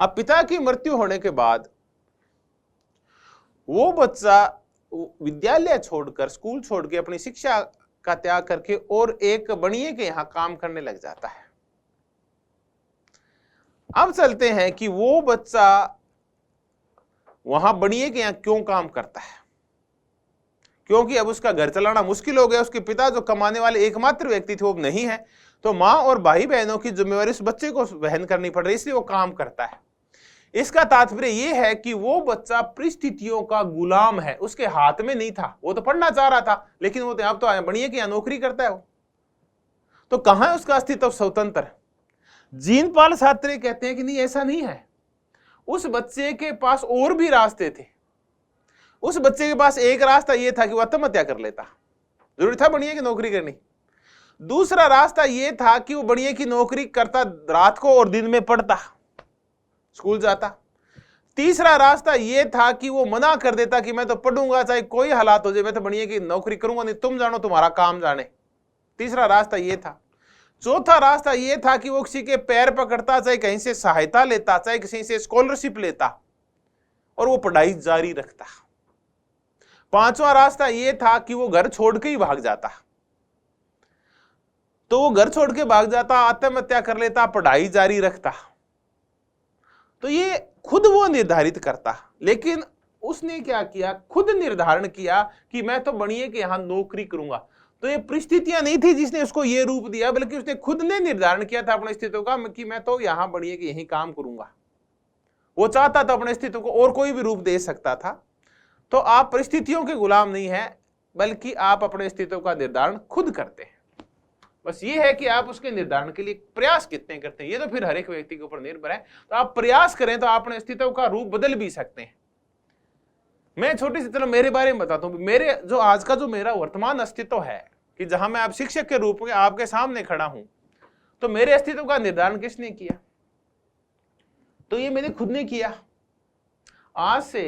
अब पिता की मृत्यु होने के बाद वो बच्चा विद्यालय छोड़कर, स्कूल छोड़ के, अपनी शिक्षा का त्याग करके और एक बनिए के यहां काम करने लग जाता है। अब चलते हैं कि वो बच्चा वहां बनिए के यहां क्यों काम करता है। क्योंकि अब उसका घर चलाना मुश्किल हो गया। उसके पिता जो कमाने वाले एकमात्र व्यक्ति थे वो अब नहीं है, तो मां और भाई बहनों की जिम्मेवारी उस बच्चे को वहन करनी पड़ रही, इसलिए वो काम करता है। इसका तात्पर्य यह है कि वो बच्चा परिस्थितियों का गुलाम है, उसके हाथ में नहीं था। वो तो पढ़ना चाह रहा था, लेकिन वो तो अब तो बढ़िया कि नौकरी करता है वो, तो कहां है उसका अस्तित्व स्वतंत्र। जीन पॉल सार्त्रे कहते हैं कि नहीं, ऐसा नहीं है। उस बच्चे के पास और भी रास्ते थे। उस बच्चे के पास एक रास्ता यह था कि वह आत्महत्या कर लेता, जरूरी था बढ़िया की नौकरी करनी। दूसरा रास्ता यह था कि वो बढ़िया की नौकरी करता रात को और दिन में पढ़ता, स्कूल जाता। तीसरा रास्ता यह था कि वो मना कर देता कि मैं तो पढ़ूंगा चाहे कोई हालात हो जाए, मैं तो बढ़िया की नौकरी करूंगा नहीं, तुम जानो तुम्हारा काम जाने। तीसरा रास्ता यह था। चौथा रास्ता यह था कि वो किसी के पैर पकड़ता, चाहे कहीं से सहायता लेता, चाहे किसी से स्कॉलरशिप लेता और वो पढ़ाई जारी रखता। पांचवा रास्ता यह था कि वो घर छोड़ के ही भाग जाता। तो वो घर छोड़ के भाग जाता, आत्महत्या कर लेता, पढ़ाई जारी रखता। तो ये खुद वो निर्धारित करता, लेकिन उसने क्या किया, खुद निर्धारण किया कि मैं तो बढ़िया कि यहां नौकरी करूंगा। तो ये परिस्थितियां नहीं थी जिसने उसको ये रूप दिया, बल्कि उसने खुद ने निर्धारण किया था अपने अस्तित्व का कि मैं तो यहां बढ़िया कि यही काम करूंगा। वो चाहता था अपने अस्तित्व को और कोई भी रूप दे सकता था। तो आप परिस्थितियों के गुलाम नहीं है, बल्कि आप अपने अस्तित्व का निर्धारण खुद करते हैं। बस ये है कि आप उसके निर्धारण के लिए प्रयास कितने करते हैं, ये तो फिर हर एक व्यक्ति के ऊपर निर्भर है। तो आप प्रयास करें तो आप अपने अस्तित्व का रूप बदल भी सकते हैं। मैं छोटी सी तरह मेरे बारे में बताता हूं। मेरे जो आज का जो मेरा वर्तमान अस्तित्व है, कि जहां मैं आप शिक्षक के रूप में आपके सामने खड़ा हूं, तो मेरे अस्तित्व का निर्धारण किसने किया? तो ये मैंने खुद ने किया। आज से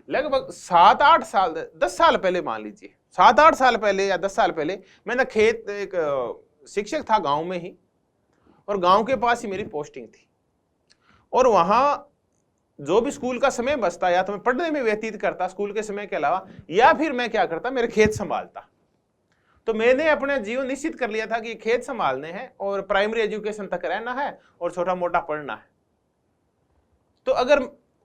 लगभग 7-8 साल, 10 साल पहले, मान लीजिए 7-8 साल पहले या 10 साल पहले, मैंने खेत, एक शिक्षक था गांव में ही, और गांव के पास ही मेरी पोस्टिंग थी। और वहां जो भी स्कूल का समय बचता, या तो मैं पढ़ने में व्यतीत करता स्कूल के समय के अलावा, या फिर मैं क्या करता, मेरे खेत संभालता। तो मैंने अपना जीवन निश्चित कर लिया था कि खेत संभालने हैं और प्राइमरी एजुकेशन तक रहना है और छोटा मोटा पढ़ना है। तो अगर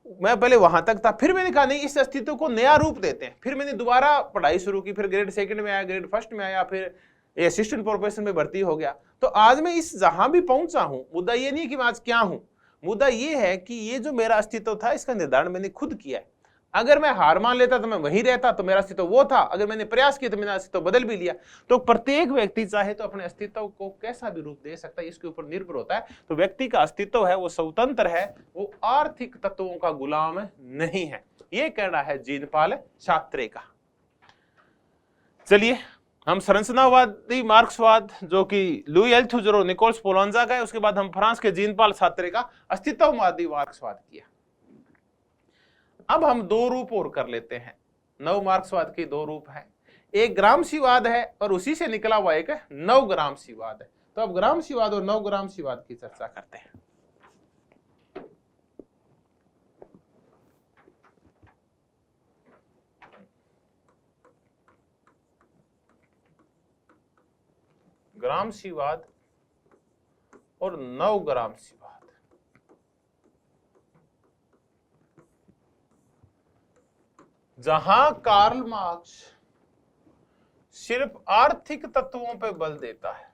मैं पहले वहां तक था, फिर मैंने कहा नहीं, इस अस्तित्व को नया रूप देते हैं। फिर मैंने दोबारा पढ़ाई शुरू की, फिर ग्रेड 2 में आया, ग्रेड 1 में आया, फिर असिस्टेंट प्रोफेसर में भर्ती हो गया। तो आज मैं इस जहां भी पहुंचा हूं, मुद्दा ये नहीं कि मैं आज क्या हूं, मुद्दा ये है कि ये जो मेरा अस्तित्व था, इसका निर्धारण मैंने खुद किया है। अगर मैं हार मान लेता तो मैं वहीं रहता, तो मेरा अस्तित्व वो था। अगर मैंने प्रयास किया तो मेरा अस्तित्व बदल भी लिया। तो प्रत्येक व्यक्ति चाहे तो अपने अस्तित्व को कैसा भी रूप दे सकता है, इसके ऊपर निर्भर होता है। तो व्यक्ति का अस्तित्व है वो स्वतंत्र है, वो आर्थिक तत्वों का गुलाम नहीं है। ये कहना है जीन पॉल सार्त्रे का। चलिए हम संरचनावादी मार्क्सवाद, जो कि लुई अल्थुजर और निकोलस पोलांजा का है, उसके बाद हम फ्रांस के जीन पॉल सार्त्रे का अस्तित्ववादी मार्क्सवाद किया। अब हम 2 रूप और कर लेते हैं। नव मार्क्सवाद के 2 रूप हैं, एक ग्रामसीवाद है और उसी से निकला हुआ एक नव ग्रामसीवाद है। तो अब ग्रामसीवाद और नव ग्रामसीवाद की चर्चा करते हैं। ग्रामसीवाद और नव ग्रामसीवाद। जहां कार्ल मार्क्स सिर्फ आर्थिक तत्वों पे बल देता है,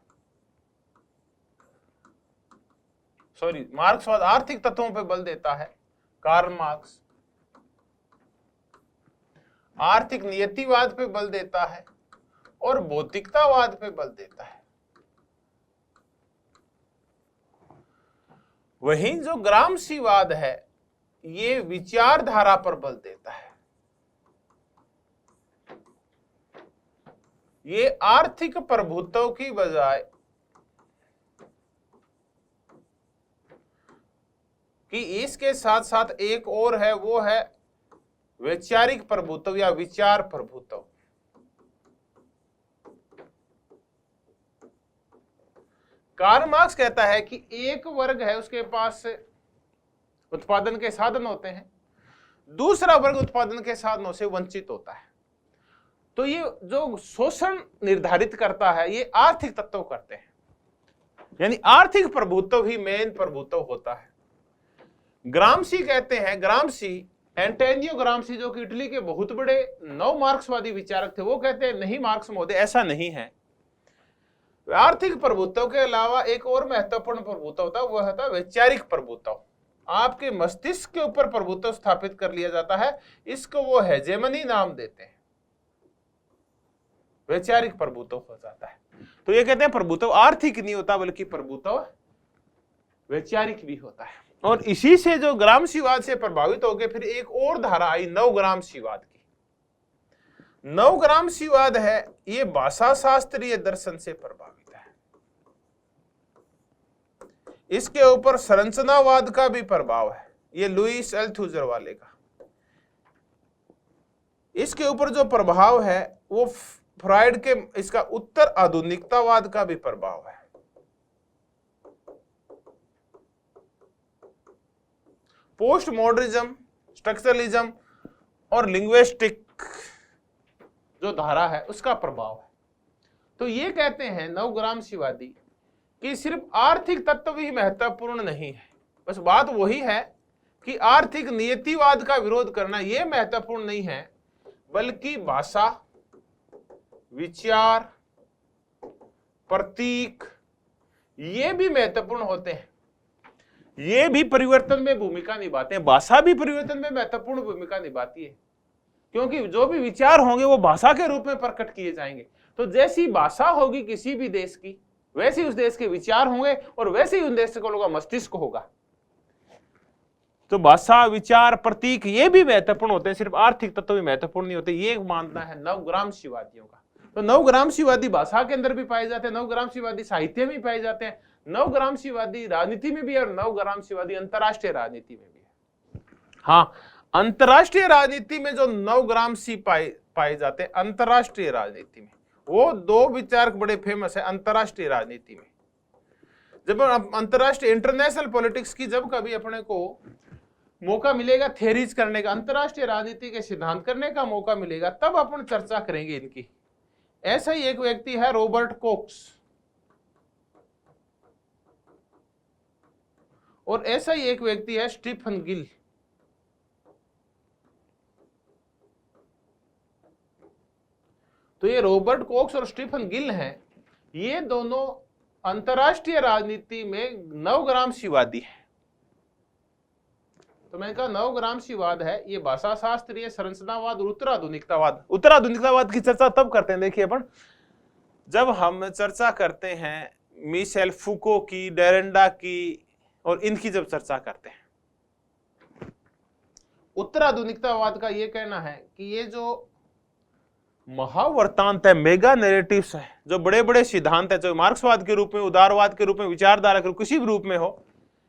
सॉरी, मार्क्सवाद आर्थिक तत्वों पे बल देता है, कार्ल मार्क्स आर्थिक नियतिवाद पे बल देता है और भौतिकतावाद पे बल देता है। वहीं जो ग्रामसीवाद है, ये विचारधारा पर बल देता है। ये आर्थिक प्रभुत्व की बजाय कि इसके साथ साथ एक और है, वो है वैचारिक प्रभुत्व या विचार प्रभुत्व। कार्ल मार्क्स कहता है कि एक वर्ग है, उसके पास उत्पादन के साधन होते हैं, दूसरा वर्ग उत्पादन के साधनों से वंचित होता है। तो ये जो शोषण निर्धारित करता है, ये आर्थिक तत्व करते हैं, यानी आर्थिक प्रभुत्व ही मेन प्रभुत्व होता है। ग्रामसी कहते हैं, ग्रामसी, एंटोनियो ग्रामसी, जो कि इटली के बहुत बड़े नव मार्क्सवादी विचारक थे, वो कहते हैं नहीं मार्क्स महोदय, ऐसा नहीं है। आर्थिक प्रभुत्व के अलावा एक और महत्वपूर्ण प्रभुत्व होता है, वह होता है वैचारिक प्रभुत्व। आपके मस्तिष्क के ऊपर प्रभुत्व स्थापित कर लिया जाता है, इसको वो हेजेमनी नाम देते हैं, वैचारिक प्रभुत्व हो जाता है। तो ये कहते हैं प्रभुत्व आर्थिक नहीं होता, बल्कि प्रभुत्व वैचारिक भी होता है। और इसी से जो ग्रामसीवाद से प्रभावित हो गए, फिर एक और धारा आई नव ग्रामसीवाद की। नव ग्रामसीवाद है, ये भाषा शास्त्रीय दर्शन से प्रभावित है। इसके ऊपर संरचनावाद का भी प्रभाव है, ये लुईस अल्थुजर वाले का। इसके ऊपर जो प्रभाव है वो फ्रायड के, इसका उत्तर आधुनिकतावाद का भी प्रभाव है। पोस्ट मॉडर्निज्म, स्ट्रक्चरलिज्म और लिंग्विस्टिक जो धारा है, उसका प्रभाव है। तो ये कहते हैं नवग्रामशीवादी कि सिर्फ आर्थिक तत्व ही महत्वपूर्ण नहीं है, बस बात वही है कि आर्थिक नियतिवाद का विरोध करना यह महत्वपूर्ण नहीं है, बल्कि भाषा, विचार, प्रतीक ये भी महत्वपूर्ण होते हैं, ये भी परिवर्तन में भूमिका निभाते हैं। भाषा भी परिवर्तन में महत्वपूर्ण भूमिका निभाती है, क्योंकि जो भी विचार होंगे वो भाषा के रूप में प्रकट किए जाएंगे। तो जैसी भाषा होगी किसी भी देश की, वैसे ही उस देश के विचार होंगे और वैसे ही उन देश के लोगों का मस्तिष्क होगा। तो भाषा, विचार, प्रतीक ये भी महत्वपूर्ण होते हैं, सिर्फ आर्थिक तत्व भी महत्वपूर्ण नहीं होते। ये मानना है नवग्रामशीवादियों का। तो नवग्रामशीवादी भाषा के अंदर भी पाए जाते हैं, नवग्रामशीवादी साहित्य में भी पाए जाते हैं, नवग्रामशीवादी राजनीति में भी है और नवग्रामशीवादी अंतरराष्ट्रीय राजनीति में भी है। हाँ, अंतरराष्ट्रीय राजनीति में जो नवग्रामशी पाए जाते हैं, अंतरराष्ट्रीय राजनीति में वो दो विचारक बड़े फेमस है। अंतरराष्ट्रीय राजनीति में जब अंतरराष्ट्रीय इंटरनेशनल पॉलिटिक्स की जब कभी अपने को मौका मिलेगा थेरीज करने का, अंतरराष्ट्रीय राजनीति के सिद्धांत करने का मौका मिलेगा, तब अपन चर्चा करेंगे इनकी। ऐसा ही एक व्यक्ति है रॉबर्ट कोक्स, और ऐसा ही एक व्यक्ति है स्टीफन गिल। तो ये रॉबर्ट कोक्स और स्टीफन गिल हैं, ये दोनों अंतरराष्ट्रीय राजनीति में नवग्रामशीवादी है। तो मैंने कहा नवग्रामशीवाद है ये भाषा शास्त्रीय संरचनावाद और उत्तराधुनिकतावाद। उत्तराधुनिकतावाद की चर्चा तब करते हैं, देखिए अपन जब हम चर्चा करते हैं मिशेल फूको की, डेरेंडा की और इनकी जब चर्चा करते हैं। उत्तराधुनिकतावाद का ये कहना है कि ये जो महावर्तांत है, मेगा नैरेटिव्स है, जो बड़े बड़े सिद्धांत है, जो मार्क्सवाद के रूप में, उदारवाद के रूप में, विचारधारा के किसी भी रूप में हो,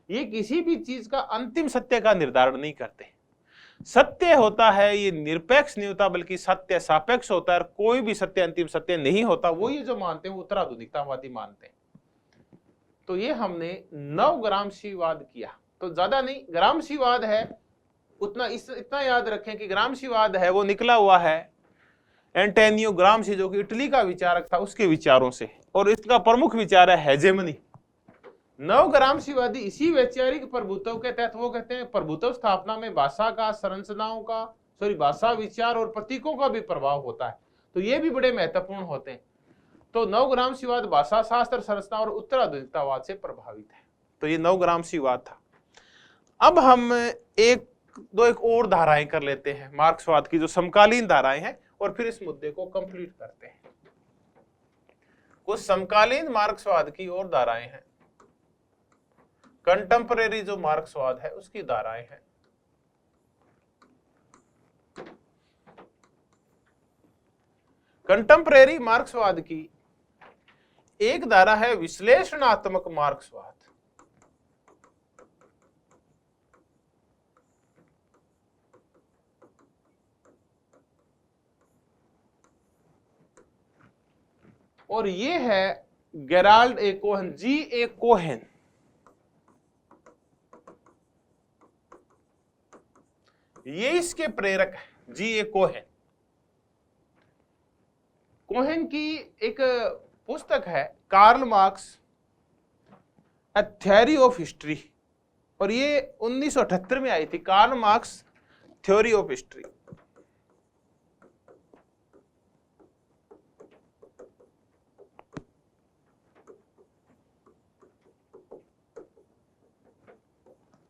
ये किसी भी चीज का अंतिम सत्य का निर्धारण नहीं करते। सत्य होता है ये निरपेक्ष नहीं होता, बल्कि सत्य सापेक्ष होता है, और कोई भी सत्य अंतिम सत्य नहीं होता। वो ये जो मानते हैं उत्तराधुनिकतावादी मानते हैं। तो ये हमने नवग्रामशीवाद किया। तो ज्यादा नहीं, ग्रामशीवाद है उतना इतना याद रखें कि ग्रामशीवाद है वो निकला हुआ है एंटोनियो ग्रामशी, जो कि इटली का विचारक था, उसके विचारों से, और इसका प्रमुख विचार है हेजेमनी। नवग्रामशीवादी इसी वैचारिक प्रभुत्व के तहत वो कहते हैं प्रभुत्व स्थापना में भाषा का, संरचनाओं का, भाषा, विचार और प्रतीकों का भी प्रभाव होता है। तो ये भी बड़े महत्वपूर्ण होते हैं। तो नवग्रामशीवाद भाषा शास्त्र, संरचना और उत्तराधुनिकतावाद से प्रभावित है। तो ये नवग्रामशीवाद था। अब हम एक और धाराएं कर लेते हैं मार्क्सवाद की, जो समकालीन धाराएं हैं, और फिर इस मुद्दे को कंप्लीट करते हैं। कुछ समकालीन मार्क्सवाद की और धाराएं हैं, कंटेम्परेरी जो मार्क्सवाद है उसकी धाराएं हैं। कंटेम्परेरी मार्क्सवाद की एक धारा है विश्लेषणात्मक मार्क्सवाद। और ये है Gerald A Cohen, ji A Cohen. ये इसके प्रेरक है, जी ए कोहेन। कोहेन की एक पुस्तक है Karl Marx a theory of history, और ये 1978 में आई थी, Karl Marx theory of history.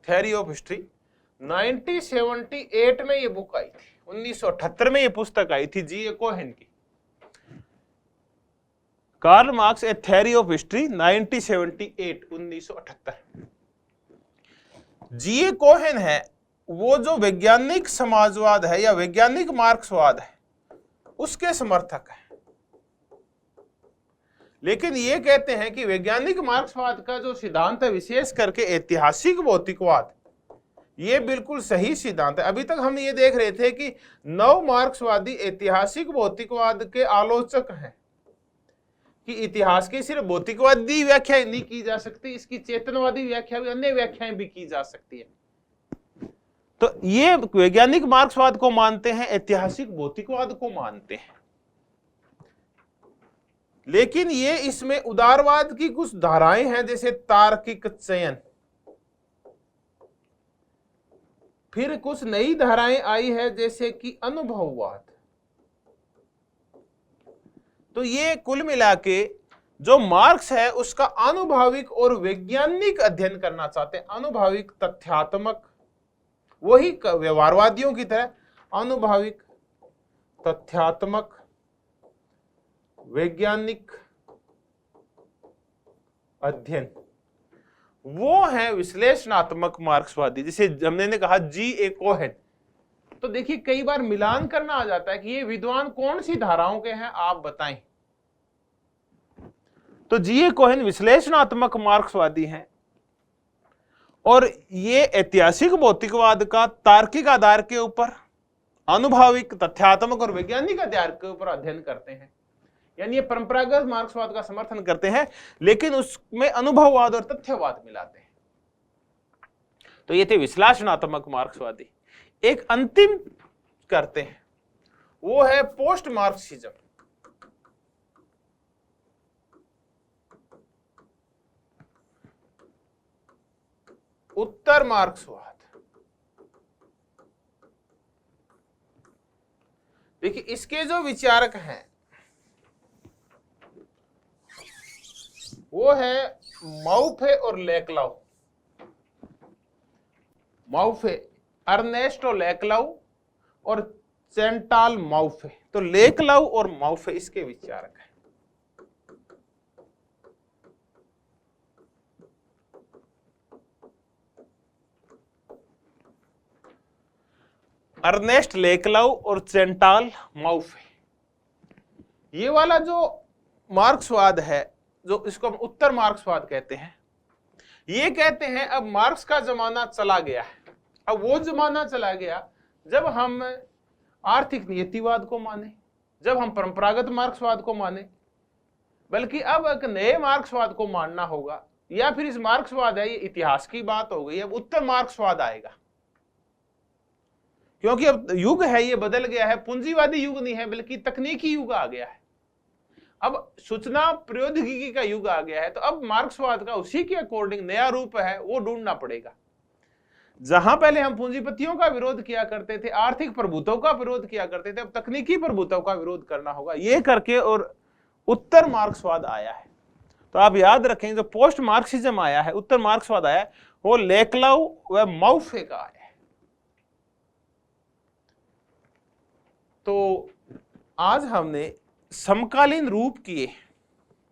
Theory of history 1978 में ये बुक आई थी, 1978 में ये पुस्तक आई थी जी ए कोहेन की, Karl Marx a theory of history 1978। G A Cohen है वो जो वैज्ञानिक समाजवाद है या वैज्ञानिक मार्क्सवाद है उसके समर्थक है। लेकिन ये कहते हैं कि वैज्ञानिक मार्क्सवाद का जो सिद्धांत है, विशेष करके ऐतिहासिक भौतिकवाद, ये बिल्कुल सही सिद्धांत है। अभी तक हम ये देख रहे थे कि नव मार्क्सवादी ऐतिहासिक भौतिकवाद के आलोचक हैं, कि इतिहास की सिर्फ भौतिकवादी व्याख्या नहीं की जा सकती, इसकी चेतनवादी व्याख्या भी, अन्य व्याख्याएं भी की जा सकती है। तो ये वैज्ञानिक मार्क्सवाद को मानते हैं, ऐतिहासिक भौतिकवाद को मानते हैं। लेकिन ये इसमें उदारवाद की कुछ धाराएं हैं, जैसे तार्किक चयन। फिर कुछ नई धाराएं आई है जैसे कि अनुभववाद। तो ये कुल मिला के जो मार्क्स है उसका आनुभाविक और वैज्ञानिक अध्ययन करना चाहते हैं, आनुभाविक तथ्यात्मक, वही व्यवहारवादियों की तरह आनुभाविक तथ्यात्मक वैज्ञानिक अध्ययन, वो है विश्लेषणात्मक मार्क्सवादी, जिसे हमने कहा G.A. कोहेन। तो देखिए कई बार मिलान करना आ जाता है कि ये विद्वान कौन सी धाराओं के हैं, आप बताएं। तो G.A. कोहेन विश्लेषणात्मक मार्क्सवादी हैं और ये ऐतिहासिक भौतिकवाद का तार्किक आधार के ऊपर, आनुभाविक तथ्यात्मक और वैज्ञानिक आधार के ऊपर अध्ययन करते हैं। यानी ये परंपरागत मार्क्सवाद का समर्थन करते हैं, लेकिन उसमें अनुभववाद और तथ्यवाद मिलाते हैं। तो ये थे विश्लेषणात्मक मार्क्सवादी। एक अंतिम करते हैं, वो है पोस्ट मार्क्सिज्म। उत्तर मार्क्सवाद। देखिए इसके जो विचारक हैं वो है माउफे और लेक्लाउ। माउफे अर्नेस्टो लेक्लाउ और चैंटाल माउफे। तो लेक्लाउ और माउफे इसके विचारक हैं। अर्नेस्ट लेक्लाउ और चैंटाल माउफे। ये वाला जो मार्क्सवाद है, जो इसको हम उत्तर मार्क्सवाद कहते हैं, ये कहते हैं अब मार्क्स का जमाना चला गया है। अब वो जमाना चला गया जब हम आर्थिक नियतिवाद को माने, जब हम परंपरागत मार्क्सवाद को माने, बल्कि अब एक नए मार्क्सवाद को मानना होगा। या फिर इस मार्क्सवाद है, ये इतिहास की बात हो गई, अब उत्तर मार्क्सवाद आएगा। क्योंकि अब युग है, ये बदल गया है, पूंजीवादी युग नहीं है बल्कि तकनीकी युग आ गया है। अब सूचना प्रौद्योगिकी का युग आ गया है, तो अब मार्क्सवाद का उसी के अकॉर्डिंग नया रूप है, वो ढूंढना पड़ेगा। जहां पहले हम पूंजीपतियों का विरोध किया करते थे, आर्थिक प्रभुत्व का विरोध किया करते थे, अब तकनीकी प्रभुत्व का विरोध करना होगा, ये करके और उत्तर मार्क्सवाद आया है। तो आप याद रखें, जो पोस्ट मार्क्सिज्म आया है, उत्तर मार्क्सवाद आया है, वो लेक्लाउ व माउफे का आया है। तो आज हमने समकालीन रूप किए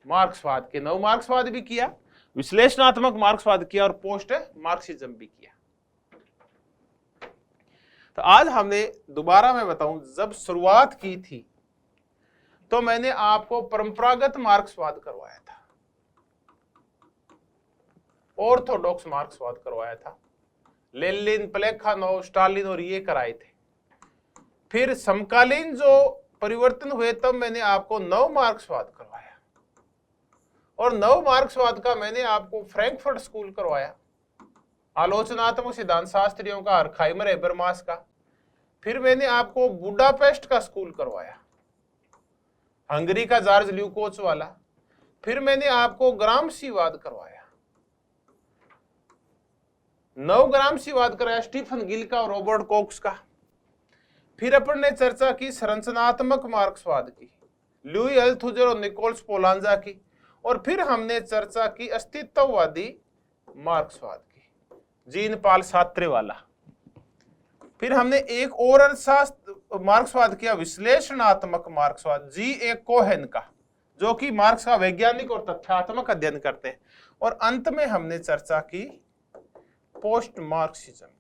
मार्क्सवाद के, नव मार्क्सवाद भी किया, विश्लेषणात्मक मार्क्सवाद किया और पोस्ट मार्क्सिज्म भी किया। तो आज हमने दोबारा मैं बताऊं, जब शुरुआत की थी तो मैंने आपको परंपरागत मार्क्सवाद करवाया था, ऑर्थोडॉक्स मार्क्सवाद करवाया था, लेनिन, प्लेखानोव, स्टालिन और ये कराए थे। फिर समकालीन जो परिवर्तन हुए तब मैंने आपको नव मार्क्सवाद करवाया, और नव मार्क्सवाद का मैंने आपको फ्रैंकफर्ट स्कूल करवाया, आलोचनात्मक सिद्धांत शास्त्रियों का, अर्खाइमर हेबरमास का। फिर मैंने आपको बुडापेस्ट का स्कूल करवाया, हंगरी का जॉर्ज ल्यूकोच वाला। फिर मैंने आपको ग्रामसीवाद करवाया, नव ग्रामसीवाद कराया स्टीफन गिल का और रॉबर्ट कॉक्स का। फिर अपन ने चर्चा की संरचनात्मक मार्क्सवाद की, लुई अल्थुजर और निकोलस पोलांजा की। और फिर हमने चर्चा की अस्तित्ववादी मार्क्सवाद की, जीन पाल सार्त्रे वाला। फिर हमने एक और अर्थशास्त्र मार्क्सवाद किया, विश्लेषणात्मक मार्क्सवाद, G.A. कोहेन का, जो कि मार्क्स का वैज्ञानिक और तथ्यात्मक अध्ययन करते हैं। और अंत में हमने चर्चा की पोस्ट मार्क्सिज्म की।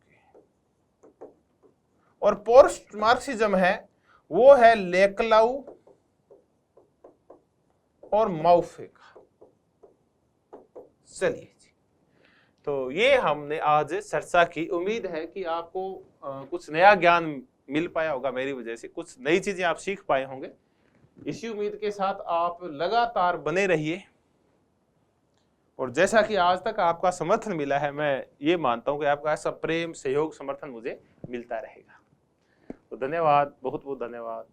और पोस्ट मार्क्सिज्म है वो है लेक्लाउ और माउफे का। चलिए जी, तो ये हमने आज चर्चा की। उम्मीद है कि आपको कुछ नया ज्ञान मिल पाया होगा मेरी वजह से, कुछ नई चीजें आप सीख पाए होंगे। इसी उम्मीद के साथ आप लगातार बने रहिए, और जैसा कि आज तक आपका समर्थन मिला है, मैं ये मानता हूं कि आपका ऐसा प्रेम, सहयोग, समर्थन मुझे मिलता रहेगा। तो धन्यवाद, बहुत बहुत धन्यवाद।